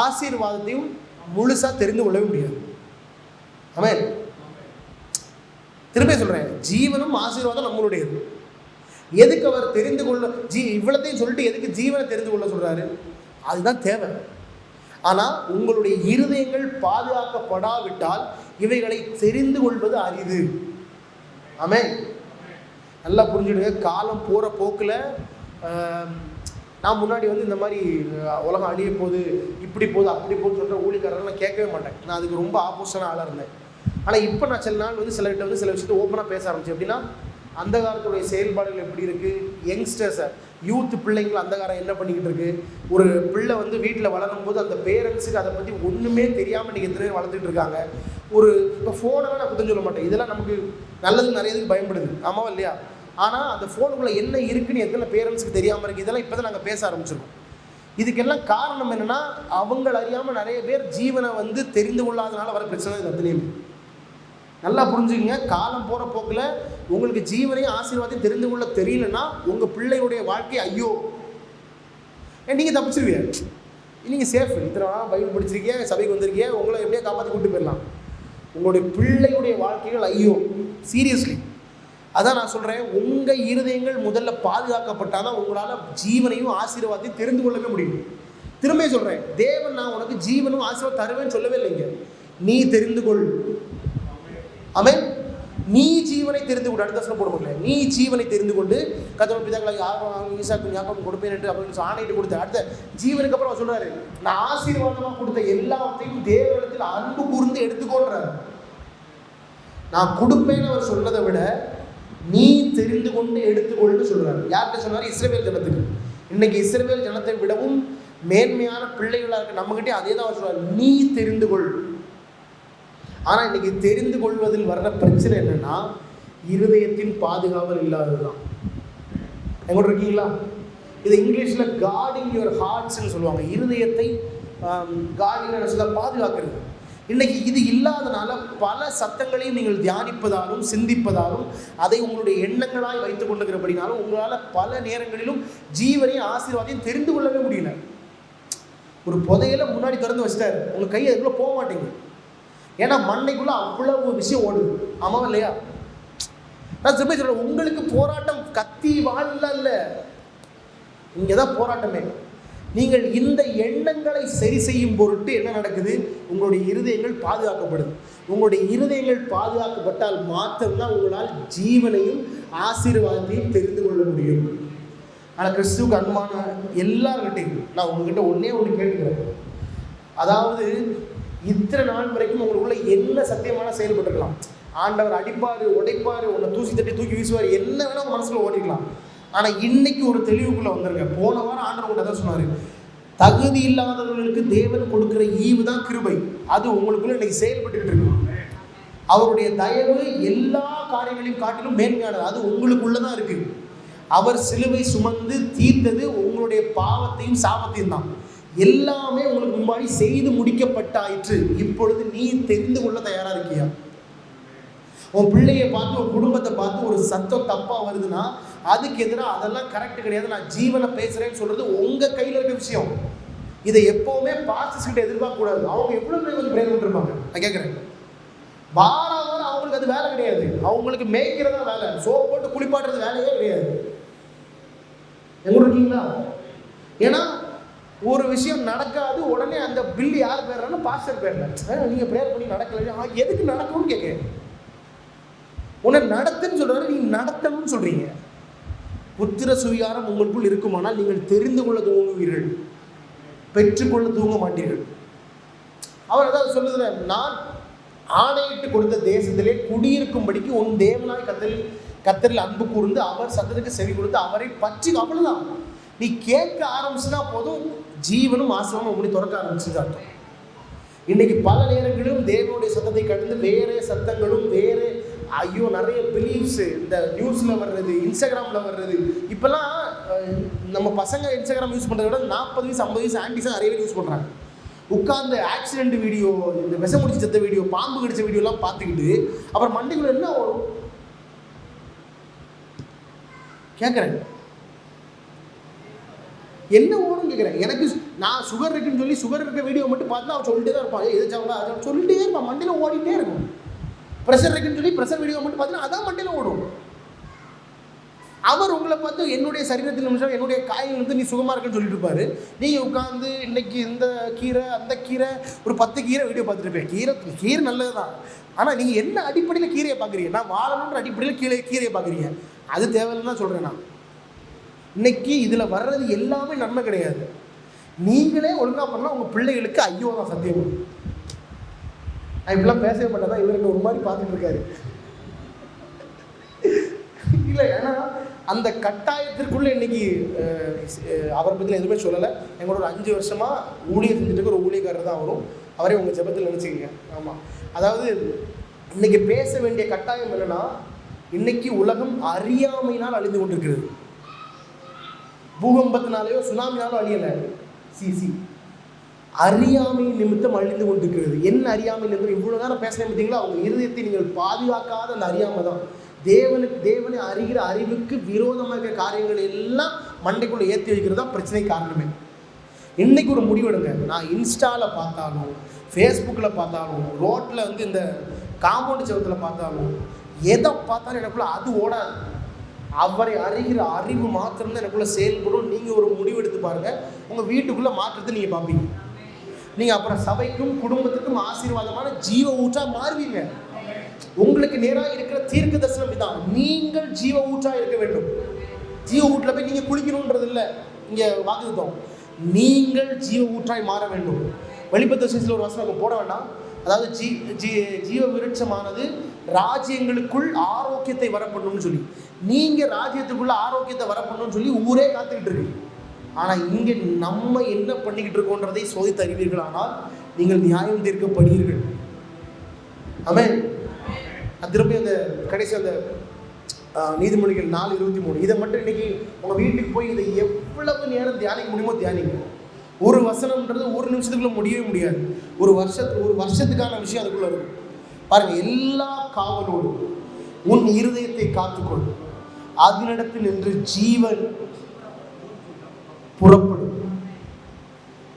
ஆசீர்வாதத்தையும் முழுசா தெரிந்து கொள்ளவே முடியாது. ஆமென். திரும்ப சொல்றேன், ஜீவனும் ஆசீர்வாதம் நம்மளுடையது. எதுக்கு அவர் தெரிந்து கொள்ள இவ்வளத்தையும் சொல்லிட்டு எதுக்கு ஜீவனை தெரிந்து கொள்ள சொல்றாரு? அதுதான் தேவை. ஆனால் உங்களுடைய இருதயங்கள் பாதுகாக்கப்படாவிட்டால் இவைகளை தெரிந்து கொள்வது அரிது. ஆமென். நல்லா புரிஞ்சுடுங்க. காலம் போகிற போக்கில் நான் முன்னாடி வந்து இந்த மாதிரி உலகம் அழிய போகுது, இப்படி போகுது, அப்படி போகுது சொல்கிற ஊழியக்காரர்கள் நான் கேட்கவே மாட்டேன். நான் அதுக்கு ரொம்ப ஆப்போசிட்டான ஆளாக இருந்தேன். ஆனால் இப்போ நான் சில நாள் வந்து சிலர்கிட்ட வந்து சில விஷயத்தை ஓப்பனாக பேச ஆரம்பிச்சேன். எப்படின்னா, அந்த காலத்துடைய செயல்பாடுகள் எப்படி இருக்குது, யங்ஸ்டர்ஸை யூத் பிள்ளைங்கள் அந்த காலம் என்ன பண்ணிக்கிட்டு இருக்கு, ஒரு பிள்ளை வந்து வீட்டில் வளரும் போது அந்த பேரண்ட்ஸுக்கு அதை பற்றி ஒன்றுமே தெரியாமல் நீங்கள் எத்தனை பேர் வளர்த்துட்டு இருக்காங்க. ஒரு இப்போ ஃபோனெல்லாம் நான் குத்தம் சொல்ல மாட்டேன், இதெல்லாம் நமக்கு நல்லது நிறைய இதுக்கு பயன்படுது, ஆமாவா இல்லையா? ஆனால் அந்த ஃபோனுக்குள்ளே என்ன இருக்குன்னு எத்தனை பேரண்ட்ஸுக்கு தெரியாமல் இருக்குது. இதெல்லாம் இப்போ தான் நாங்கள் பேச ஆரம்பிச்சிருக்கோம். இதுக்கெல்லாம் காரணம் என்னென்னா, அவங்கள அறியாமல் நிறைய பேர் ஜீவனை வந்து தெரிந்து கொள்ளாதனால வர பிரச்சனை. இது அத்தனையுமே நல்லா புரிஞ்சுக்கங்க. காலம் போகிற போக்கில் உங்களுக்கு ஜீவனையும் ஆசீர்வாதத்தையும் தெரிந்து கொள்ள தெரியலன்னா உங்கள் பிள்ளையுடைய வாழ்க்கை ஐயோ, நீங்கள் தப்பிச்சிருவீங்க. நீங்கள் சேஃப். இத்தனை நாள் பைபிள் படிச்சிருக்கீங்க, சபைக்கு வந்திருக்கீங்க, உங்களை எப்படியா காப்பாற்றி கூப்பிட்டு போயிடலாம். உங்களுடைய பிள்ளையுடைய வாழ்க்கைகள் ஐயோ, சீரியஸ்லி. அதான் நான் சொல்கிறேன், உங்கள் இருதயங்கள் முதல்ல பாதுகாக்கப்பட்டால் தான் உங்களால் ஜீவனையும் ஆசீர்வாதத்தையும் தெரிந்து கொள்ளவே முடியும். திரும்ப சொல்கிறேன், தேவன் நான் உனக்கு ஜீவனும் ஆசீர்வாதம் தருவேன்னு சொல்லவே இல்லைங்க. நீ தெரிந்து கொள். ஆமென். நீ ஜீவனை தெரிந்து கொண்டு, அடுத்த வருஷம் போட முடியல, நீ ஜீவனை தெரிந்து கொண்டு கர்த்தர் பிதாக்களாகிய ஆபிரகாம், ஈசாக்கு, யாக்கோபு கொடுப்பேன் என்று அப்படின்னு ஆணையிட்டு கொடுத்த அடுத்த ஜீவனுக்கு அப்புறம் அவர் சொல்றாரு, நான் ஆசீர்வாதமாக கொடுத்த எல்லாத்தையும் தேவனிடத்தில் அன்பு கூர்ந்து எடுத்துக்கொள்றாரு. நான் கொடுப்பேன்னு அவர் சொன்னதை விட நீ தெரிந்து கொண்டு எடுத்துக்கொள்னு சொல்றாரு. யார்கிட்ட சொன்னாரு? இஸ்ரவேல் ஜனத்துக்கு. இன்னைக்கு இஸ்ரவேல் ஜனத்தை விடவும் மேன்மையான பிள்ளைகளாக இருக்க நம்மகிட்டே அதே தான் அவர் சொல்றாரு, நீ தெரிந்து கொள். ஆனால் இன்னைக்கு தெரிந்து கொள்வதில் வர்ற பிரச்சனை என்னன்னா, இருதயத்தின் பாதுகாவல் இல்லாததுதான். எங்கூட இருக்கீங்களா? இது இங்கிலீஷில் கார்டிங் யுவர் ஹார்ட்ஸ்ன்னு சொல்லுவாங்க. இருதயத்தை கார்டிங் பாதுகாக்கிறது. இன்னைக்கு இது இல்லாதனால பல சத்தங்களையும் நீங்கள் தியானிப்பதாலும் சிந்திப்பதாலும் அதை உங்களுடைய எண்ணங்களாய் வைத்துக் கொண்டுக்கிறபடினாலும் உங்களால் பல நேரங்களிலும் ஜீவனையும் ஆசீர்வாதையும் தெரிந்து கொள்ளவே முடியல. ஒரு புதையில முன்னாடி திறந்து வச்சிட்டாரு, உங்கள் கை அதுக்குள்ளே போக மாட்டேங்குது. ஏன்னா மண்ணைக்குள்ள அவ்வளவு விஷயம் ஓடுது, ஆமாவா இல்லையா? நான் திரும்ப சொல்றேன், உங்களுக்கு போராட்டம் கத்தி வாழல இல்ல, இங்கதான் போராட்டமே. நீங்கள் இந்த எண்ணங்களை சரி செய்யும் பொருட்டு என்ன நடக்குது? உங்களுடைய இருதயங்கள் பாதுகாக்கப்படுது. உங்களுடைய இருதயங்கள் பாதுகாக்கப்பட்டால் மாத்திரம்தான் உங்களால் ஜீவனையும் ஆசீர்வாதத்தையும் தெரிந்து கொள்ள முடியும். ஆனால் கிறிஸ்துவுக்கு அன்பான எல்லார்கிட்டையும் நான் உங்ககிட்ட ஒன்னே ஒன்று கேட்டுக்கிறேன். அதாவது இத்தனை நாள் வரைக்கும் உங்களுக்குள்ள என்ன சத்தியமான செயல்பட்டுருக்கலாம். ஆண்டவர் அடிப்பார், உடைப்பார், உன்னை தூசி தட்டி தூக்கி வீசுவார், என்ன வேணா உங்க மனசுல ஓடிக்கலாம். ஆனால் இன்னைக்கு ஒரு தெளிவுக்குள்ள வந்துருங்க. போன வாரம் ஆண்டவர் உங்களை தான் சொன்னார், தகுதி இல்லாதவர்களுக்கு தேவன் கொடுக்குற ஈவு தான் கிருபை. அது உங்களுக்குள்ள இன்னைக்கு செயல்பட்டுக்கிட்டு இருக்கு. அவருடைய தயவு எல்லா காரியங்களையும் காட்டிலும் மேன்மையானது. அது உங்களுக்குள்ளதான் இருக்கு. அவர் சிலுவை சுமந்து தீர்த்தது உங்களுடைய பாவத்தையும் சாபத்தையும் தான். எல்லாமே உங்களுக்கு முன்னாடி செய்து முடிக்கப்பட்டாயிற்று. இப்பொழுது நீ தெரிந்து கொள்ள தயாரா இருக்கியா? உன் பிள்ளையை பார்த்து, உன் குடும்பத்தை பார்த்து ஒரு சத்தம் தப்பா வருதுன்னா அதுக்கு எதிராக அதெல்லாம் கரெக்ட் கிடையாது, நான் ஜீவனை பேசுறேன்னு சொல்றது உங்க கையில இருக்க விஷயம். இதை எப்பவுமே பாஸ்டர்ஸ் கிட்ட எதிர்பார்க்க கூடாது. அவங்க எவ்வளவு பேர் வந்து பிரேயர் பண்ணிருப்பாங்க. நான் கேட்கிறேன், வாரம் அவங்களுக்கு அது வேலை கிடையாது. அவங்களுக்கு மேய்க்கிறதா வேலை, சோப் போட்டு குளிப்பாட்டுறது வேலையே கிடையாது. எங்க இருக்கீங்களா? ஏன்னா ஒரு விஷயம் நடக்காது, உடனே அந்த பில்லு யார் பேர்னா பாஸ்டர் பேர்ல. நீங்க பிரேயர் பண்ணி நடக்கல, எதுக்கு நடக்கும்னு கேட்க. உன்னை நடத்துன்னு சொல்றாரு, நீங்க நடத்தணும்னு சொல்றீங்க. புத்திர சுவிகாரம் உங்களுக்குள் இருக்குமானால் நீங்கள் தெரிந்து கொள்ள தூங்குவீர்கள், பெற்றுக்கொள்ள தூங்க மாட்டீர்கள். அவர் ஏதாவது சொல்லுகிற, நான் ஆணையிட்டு கொடுத்த தேசத்திலே குடியிருக்கும்படிக்கு உன் தேவனாய் கத்தரில் அன்பு கூர்ந்து அவர் சத்தத்துக்கு செவி கொடுத்து அவரை பற்றி, அவ்வளவுதான். நீ கேட்க ஆரம்பிச்சுன்னா போதும், ஜீவனும் ஆசிரமும் அப்படி திறக்க ஆரம்பிச்சுதான் அர்த்தம். இன்னைக்கு பல நேரங்களிலும் தேவனுடைய சத்தத்தை கடந்து வேற சத்தங்களும் வேற நிறைய பிலீவ்ஸ் இந்த நியூஸ்ல வர்றது, இன்ஸ்டாகிராம்ல வர்றது. இப்பெல்லாம் நம்ம பசங்க இன்ஸ்டாகிராம் யூஸ் பண்றதை விட 40 வயசு 50 வயசு ஆன்டிஸா நிறைய பேர் யூஸ் பண்றாங்க. உட்கார்ந்து ஆக்சிடென்ட் வீடியோ, இந்த விஷம் முடிச்சு செத்த வீடியோ, பாம்பு கடிச்ச வீடியோலாம் பார்த்துக்கிட்டு அப்புறம் மண்டைக்குள்ள என்ன வரும் கேட்குறேன். என்ன ஓடும் கேட்குறேன். எனக்கு நான் சுகர் இருக்குன்னு சொல்லி சுகர் இருக்க வீடியோ மட்டும் பார்த்து அவன் சொல்லிட்டே தான் இருப்பான். எதாச்சாங்களா அதை சொல்லிட்டே இருப்பான், மண்டையில் ஓடிட்டே இருக்கும். ப்ரெஷர் இருக்குன்னு சொல்லி ப்ரெஷர் வீடியோ மட்டும் பார்த்தீங்கன்னா அதான் மண்டையில் ஓடும். அவர் உங்களை பார்த்து என்னுடைய சரீரத்தில் நிமிஷம் என்னுடைய காய்கள் வந்து நீ சுகமாக இருக்குன்னு சொல்லிட்டு இருப்பாரு. நீங்கள் உட்காந்து இன்னைக்கு இந்த கீரை அந்த கீரை ஒரு 10 கீரை வீடியோ பார்த்துட்டு இருப்பேன். கீரை நல்லது தான், ஆனால் நீங்கள் என்ன அடிப்படையில் கீரையை பார்க்குறீங்க? நான் வாழணுன்ற அடிப்படையில் கீரையை பார்க்குறீங்க. அது தேவையில்லைன்னு தான் சொல்கிறேன் நான். இன்னைக்கு இதில் வர்றது எல்லாமே நன்மை கிடையாது. நீங்களே ஒழுங்காக பண்ணால் உங்கள் பிள்ளைகளுக்கு ஐயோ தான் சத்தியம். நான் இப்படிலாம் பேசவே மாட்டேன். இவருக்கு ஒரு மாதிரி பார்த்துட்டு இருக்காரு. இல்லை, ஏன்னா அந்த கட்டாயத்திற்குள்ளே இன்னைக்கு அவரை பற்றி எதுவுமே சொல்லலை. எங்களோட ஒரு 5 வருஷமாக ஊழியர் செஞ்சுட்டு ஒரு ஊழியக்காரர் தான் வரும். அவரே உங்கள் ஜெபத்தில் நினச்சிக்கங்க. ஆமாம், அதாவது இன்னைக்கு பேச வேண்டிய கட்டாயம் என்னென்னா, இன்னைக்கு உலகம் அறியாமையினால் அழிந்து கொண்டிருக்கிறது. பூகம்பத்தினாலேயோ சுனாமினாலும் அழியலை. அறியாமை நிமித்தம் அழிந்து கொண்டிருக்கிறது. என்ன அறியாமை நிமித்தம்? இவ்வளோ நேரம் பேசுகிறேன் பார்த்தீங்களா, அவங்க இருதயத்தை நீங்கள் பாதுகாக்காத அந்த அறியாமை தான். தேவனை அறிகிற அறிவுக்கு விரோதமாக இருக்கிற காரியங்கள் எல்லாம் மண்டைக்குள்ளே ஏற்றி வைக்கிறது தான் பிரச்சனை காரணமே. இன்றைக்கி ஒரு முடிவெடுங்க. நான் இன்ஸ்டாவில் பார்த்தாலும், ஃபேஸ்புக்கில் பார்த்தாலும், ரோட்டில் வந்து இந்த காம்பவுண்ட் செவத்தில் பார்த்தாலும், எதை பார்த்தாலும் எனக்குள்ள அது ஓடாது. அவரை அறிகிற அறிவு மாத்திரம்தான் எனக்குள்ளே செயல்படும். நீங்கள் ஒரு முடிவு எடுத்து பாருங்கள், உங்கள் வீட்டுக்குள்ளே மாற்றத்தை நீங்கள் பார்ப்பீங்க. நீங்கள் அப்புறம் சபைக்கும் குடும்பத்துக்கும் ஆசீர்வாதமான ஜீவ ஊற்றா மாறுவீங்க. உங்களுக்கு நேராக இருக்கிற தீர்க்க தரிசனம் இதான். நீங்கள் ஜீவ ஊற்றா இருக்க வேண்டும். ஜீவ ஊற்றில் போய் நீங்கள் குளிக்கணுன்றது இல்லை இங்கே வாக்குத்தம். நீங்கள் ஜீவ ஊற்றாய் மாற வேண்டும். வெளிப்பத்த விசேஷத்தில் ஒரு வசனம் போட வேண்டாம். அதாவது ஜீவ விருட்சமானது ராஜ்யங்களுக்குள் ஆரோக்கியத்தை வரப்படணும்னு சொல்லி, நீங்கள் ராஜ்யத்துக்குள்ள ஆரோக்கியத்தை வரப்படணும்னு சொல்லி ஊரே காத்துக்கிட்டு இருக்கு. ஆனால் இங்கே நம்ம என்ன பண்ணிக்கிட்டு இருக்கோன்றதை சோதித்து அறிவீர்கள். ஆனால் நீங்கள் நியாயம் தீர்க்கப்படுவீர்கள். ஆமென். திரும்பி அந்த கடைசி அந்த நீதிமொழிகள் 4:23 இதை மட்டும் இன்னைக்கு உங்கள் வீட்டுக்கு போய் இதை எவ்வளவு நேரம் தியானிக்க முடியுமோ தியானிங்க. ஒரு வசனம்ன்றது ஒரு நிமிஷத்துக்குள்ள முடியவே முடியாது. ஒரு வருஷத்துக்கான விஷயம் அதுக்குள்ள இருக்கும். பாருங்க, எல்லா காவலோடும் உன் இருதயத்தை காத்துக்கொள், அதனிடத்தில் நின்று ஜீவன் புறப்படும்.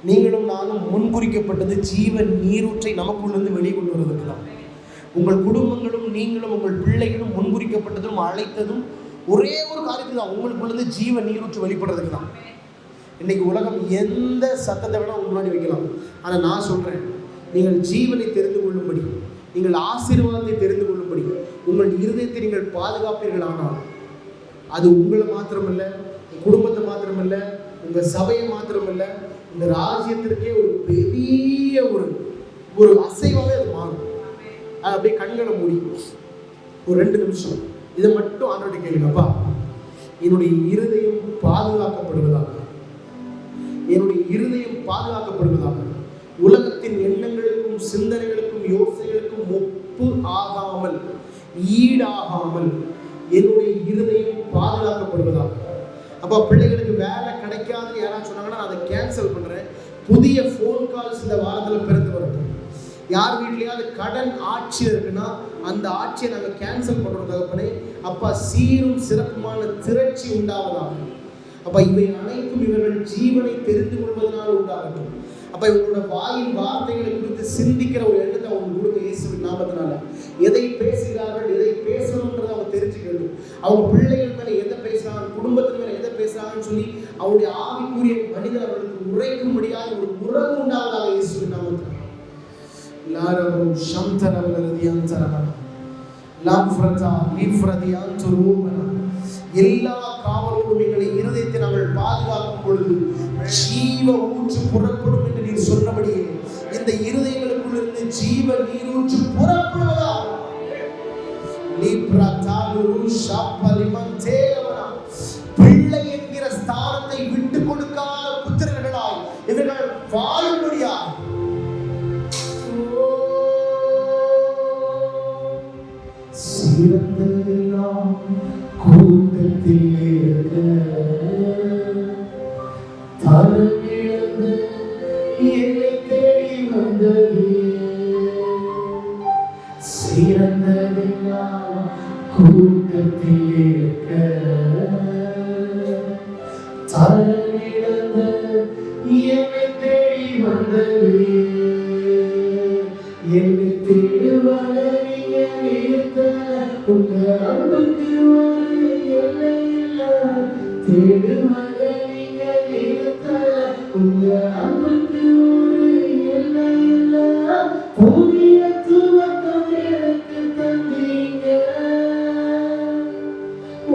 நீங்களும் நானும் முன்குறிக்கப்பட்டது ஜீவன் நீரூற்றை நமக்குள்ளிருந்து வெளிக்கொண்டு வருவதற்கு தான். உங்கள் குடும்பங்களும் நீங்களும் உங்கள் பிள்ளைகளும் முன்குறிக்கப்பட்டதும் அழைத்ததும் ஒரே ஒரு காரியத்துக்கு தான், உங்களுக்குள்ளேருந்து ஜீவன் நீரூற்று வெளிப்படுறதுக்கு தான். இன்னைக்கு உலகம் எந்த சத்தத்தை வேணால் முன்னாடி வைக்கலாம். ஆனால் நான் சொல்கிறேன், நீங்கள் ஜீவனை தெரிந்து கொள்ளும்படி, நீங்கள் ஆசீர்வாதத்தை தெரிந்து கொள்ளும்படி உங்கள் இருதயத்தை நீங்கள் பாதுகாப்பீர்கள். ஆனால் அது உங்களை மாத்திரமல்ல, குடும்பத்தை மாத்திரமல்ல, உங்கள் சபையை மாத்திரமல்ல, இந்த ராஜ்யத்திற்கே ஒரு பெரிய ஒரு அசைவாகவே அது மாறும். அது அப்படியே கண்களை மூடி ஒரு 2 நிமிஷம் இதை மட்டும் ஆண்டவர்கிட்ட கேளுங்கப்பா. என்னுடைய இருதயம் பாதுகாக்கப்படுவதாக, என்னுடைய இருதயம் பாதுகாக்கப்படுவதாக. உலகத்தின் எண்ணங்களுக்கும் சிந்தனைகளுக்கும் யோசனைகளுக்கும் ஒப்பு ஆகாமல், ஈடாகாமல் என்னுடைய இருதயம் பாதுகாக்கப்படுவதாக. அப்போ பிள்ளைகளுக்கு வேலை கிடைக்காதுன்னு யாராவது சொன்னாங்கன்னா அதை கேன்சல் பண்ணுறேன். புதிய ஃபோன் கால்ஸ் இந்த வாரத்தில் பிறந்து வரட்டும். யார் வீட்லையாவது கடன் ஆட்சியில் இருக்குன்னா அந்த ஆட்சியை நாங்கள் கேன்சல் பண்ணுறோம் தகப்பனே. அப்பா, சீரும் சிறப்புமான திரட்சி உண்டாவதாக. அப்போ இவை அனைத்தும் இவர்கள் ஜீவனை தெரிந்து கொள்வதனால் உண்டாகட்டும். அப்போ இவங்களோட வாயின் வார்த்தைகளை குறித்து சிந்திக்கிற ஒரு எண்ணத்தை அவங்க கொடுங்க இயேசுவின் நாமத்தினால. எதை பேசுகிறார்கள், எதை பேசணுன்றதை அவங்க தெரிஞ்சுக்கணும். அவங்க பிள்ளைகள் மேலே எதை பேசுகிறாங்க, குடும்பத்தின் மேலே எதை பேசுகிறாங்கன்னு சொல்லி அவருடைய ஆவிக்குரிய மனிதர் அவர்களுக்கு உரைக்கும்படியாக ஒரு உறவு உண்டாவதாக இயேசுவின் நாமத்தினால. லாரவம் சந்தரவலதியாந்தரவன லாம்ஃப்ரதா லீஃப்ரதியாந்தரூபன. எல்லா காவலோடும் எங்களை இருதயத்தை நாங்கள் பாதுகாக்கும் பொழுது ஜீவ ஊற்று புறப்படும் என்று நீர் சொன்னபடியே இந்த இருதயங்களுக்குள்ளிருந்து ஜீவ நீரூற்று புறப்படுவதா. பிள்ளை என்கிற ஸ்தானத்தை விட்டு கொடுக்காத புத்திரர்களாய் இவர்கள் வாழும்படியா சிறந்தெல்லாம் கூட்டத்தில் தரமிழந்து என்னை தேடி சிறந்ததெல்லாம் கூட்டத்தில் இருக்க தரமிழந்த என்னை தேடி வந்தது என்னை தேடுவத நீங்க நிறுத்த உங்க அன்புக்கு ஒரு எல்லை இல்ல தேடுவத நீங்க நிறுத்த உங்க அன்புக்கு ஒரு எல்லை இல்ல புதிய துவக்கம் எனக்கு தந்தீங்க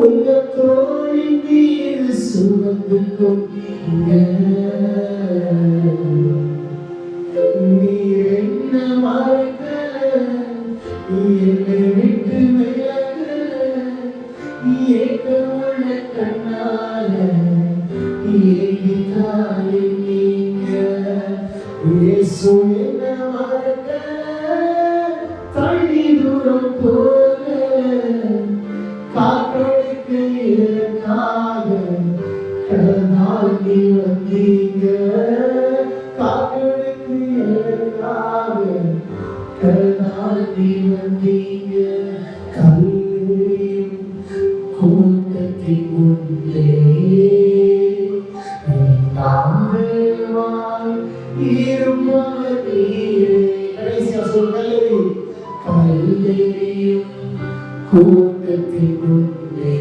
உங்க தோழி மீது சுமந்து கொண்டீங்க நீர் என்ன மறக்கல என்னை விட்டு விலகல ஏக்கமுள்ள கண்ணால ஏகித்தாலே நீங்க இயேசு என்ன மறக்கல தள்ளி தூரம் போக காற்றோடுக்கு எனக்காக கடனால் நீ வந்தீங்க காற்றோடுக்கு எனக்காக கடனால் நீ வந்தீங்க கல்லையும் கூட்டத்தின் முன்னே நாமேவாய் இருப்பவர் நீரே கடைசியா சொல் கல்லையும் கூட்டத்தின் முன்னே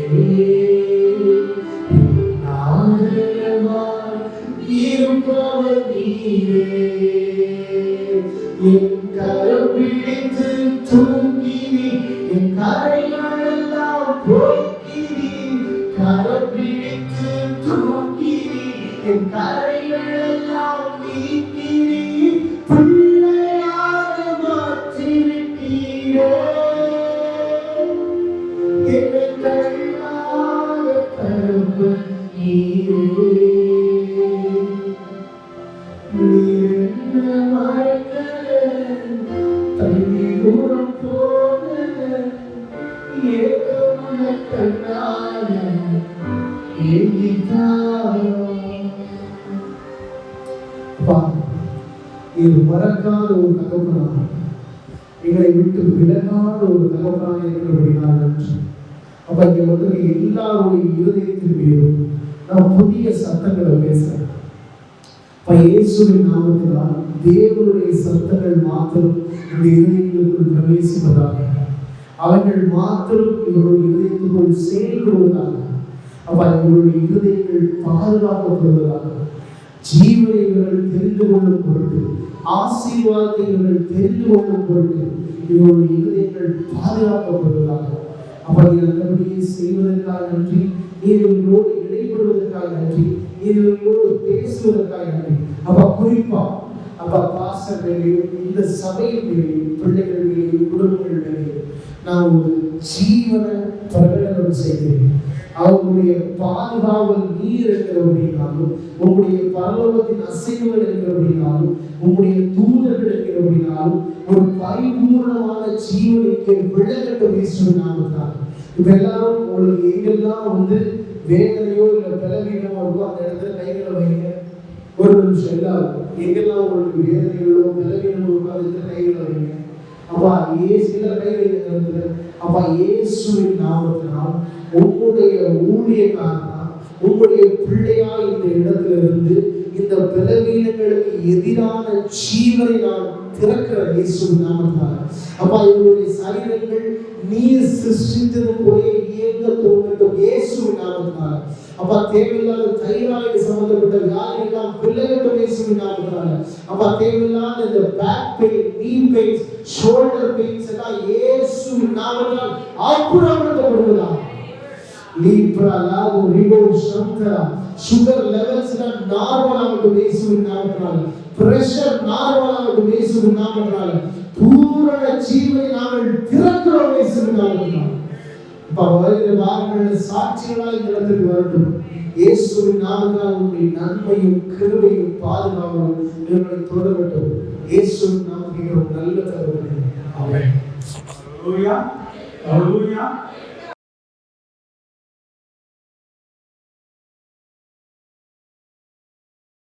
நாமேவாய் இருப்பவர் நீரே என் கரம் பிடித்து தூக்கினி என் கரைகளெல்லாம் போக்கினி கரம் பிடித்து தூக்கினி என் கரைகளெல்லாம் நீக்கினி பிள்ளையாக மாற்றிவிட்டீரே என்னை தள்ளாத தருவன் நீரே தள்ளி தூரம் போக ஏக்கமுள்ள கண்ணால ஏங்கித்தாயோ இது மறக்காத ஒரு தகப்பனாக எங்களை விட்டு விலகாத ஒரு தகப்பனாக இருக்கிறபடினால் நன்றி. அப்ப இங்க வந்து எல்லாருடைய இருதயத்தின் மீதும் நான் புதிய சத்தங்களை பேசுறேன். இயேசுவின் நாமத்தினால் தேவனுடைய சத்தங்கள் மாத்திரம் இந்த இதயங்களுக்குள் பிரவேசிப்பதாக, அவர்கள் மாத்திரம் இவருடைய இதயத்துக்குள் செயல்படுவதாக, இவருடைய இருதயங்கள் பாதுகாக்கப்படுவதாக, ஜீவனை இவர்கள் தெரிந்து கொள்ளும் பொருட்டு, ஆசீர்வாதத்தை இவர்கள் தெரிந்து கொள்ளும் பொருட்டு இவருடைய இருதயங்கள் பாதுகாக்கப்படுவதாக. இந்தபடியே செய்வதற்காக நன்றி. நீர் இவர்களோடு இடைப்படுவதற்காக நன்றி. நீர் இவர்களோடு பேசுவதற்காக நன்றி. குறிப்பா பாஸ்டர் மேலேயும் இந்த சபையின் மேலேயும் பிள்ளைகள் மேலேயும் குடும்பங்கள் மேலேயும் நான் ஒரு ஜீவன பிரகடனம் செய்கிறேன். அவர்களுடைய பாதுகாவல் நீர் இருக்கிறபடினாலும், உங்களுடைய பரலோகத்தின் அசைவுகள் இருக்கிறபடினாலும், உங்களுடைய தூதர்கள் இருக்கிறபடினாலும் ஒரு பரிபூர்ணமான ஜீவனுக்கு விளக்கத்தை பேசுவதனால்தான் இப்ப எல்லாரும் உங்களுக்கு எங்கெல்லாம் வந்து வேதனையோ இல்லை பலவீனமோ இருக்கோ அந்த இடத்துல கைகளை வைங்க. ஒரு நிமிஷம் எல்லாரும் எங்கெல்லாம் உங்களுக்கு வேதனைகளோ பலவீனமோ இருக்கோ அந்த இடத்துல கைகளை வைங்க. சில கை வைங்க. இயேசுவின் நாமத்தினால் உங்களுடைய ஊழியக்காரனா உங்களுடைய பிள்ளையா இந்த இடத்துல இருந்து இந்த பலவீனங்களுக்கு எதிரான ஜீவனை நான் திறக்கிற இயேசுவின் நாமத்தினால இவருடைய சரீரங்கள் நீர் சிருஷ்டித்தது போல இயங்க தோன்றட்டும் இயேசுவின் நாமத்தினால. தேவையில்லாத தைராய்டு சம்பந்தப்பட்ட வியாதிகள் விலகட்டும் இயேசுவின் நாமத்தினால. தேவையில்லாத இந்த பேக் பெயின், நீ பெயின்ஸ், ஷோல்டர் பெயின்ஸ் எல்லாம் இயேசுவின் நாமத்தினால் அப்புறப்படுத்தப்படுவதாக. சுகர் லெவல்ஸ் நார்மல் ஆகட்டும் இயேசுவின் நாமத்தினால. பிரஷர் நார்மல் ஆகட்டும் இயேசுவின் நாமத்தினால. பூரண ஜீவனை நாங்கள் திறக்கிறோம் இயேசுவின் நாமத்தினால. வருகிற வாரங்களில் சாட்சிகளாய் இந்த இடத்துக்கு வரட்டும் இயேசுவின் நாமத்தினால். உங்களுடைய நன்மையும் கிருபையும் பாதுகாவலும் இவர்களை தொடரட்டும் இயேசுவின் நாமத்தில் நல்ல தகவல். ஆமென். ஹல்லேலூயா. ஹல்லேலூயா.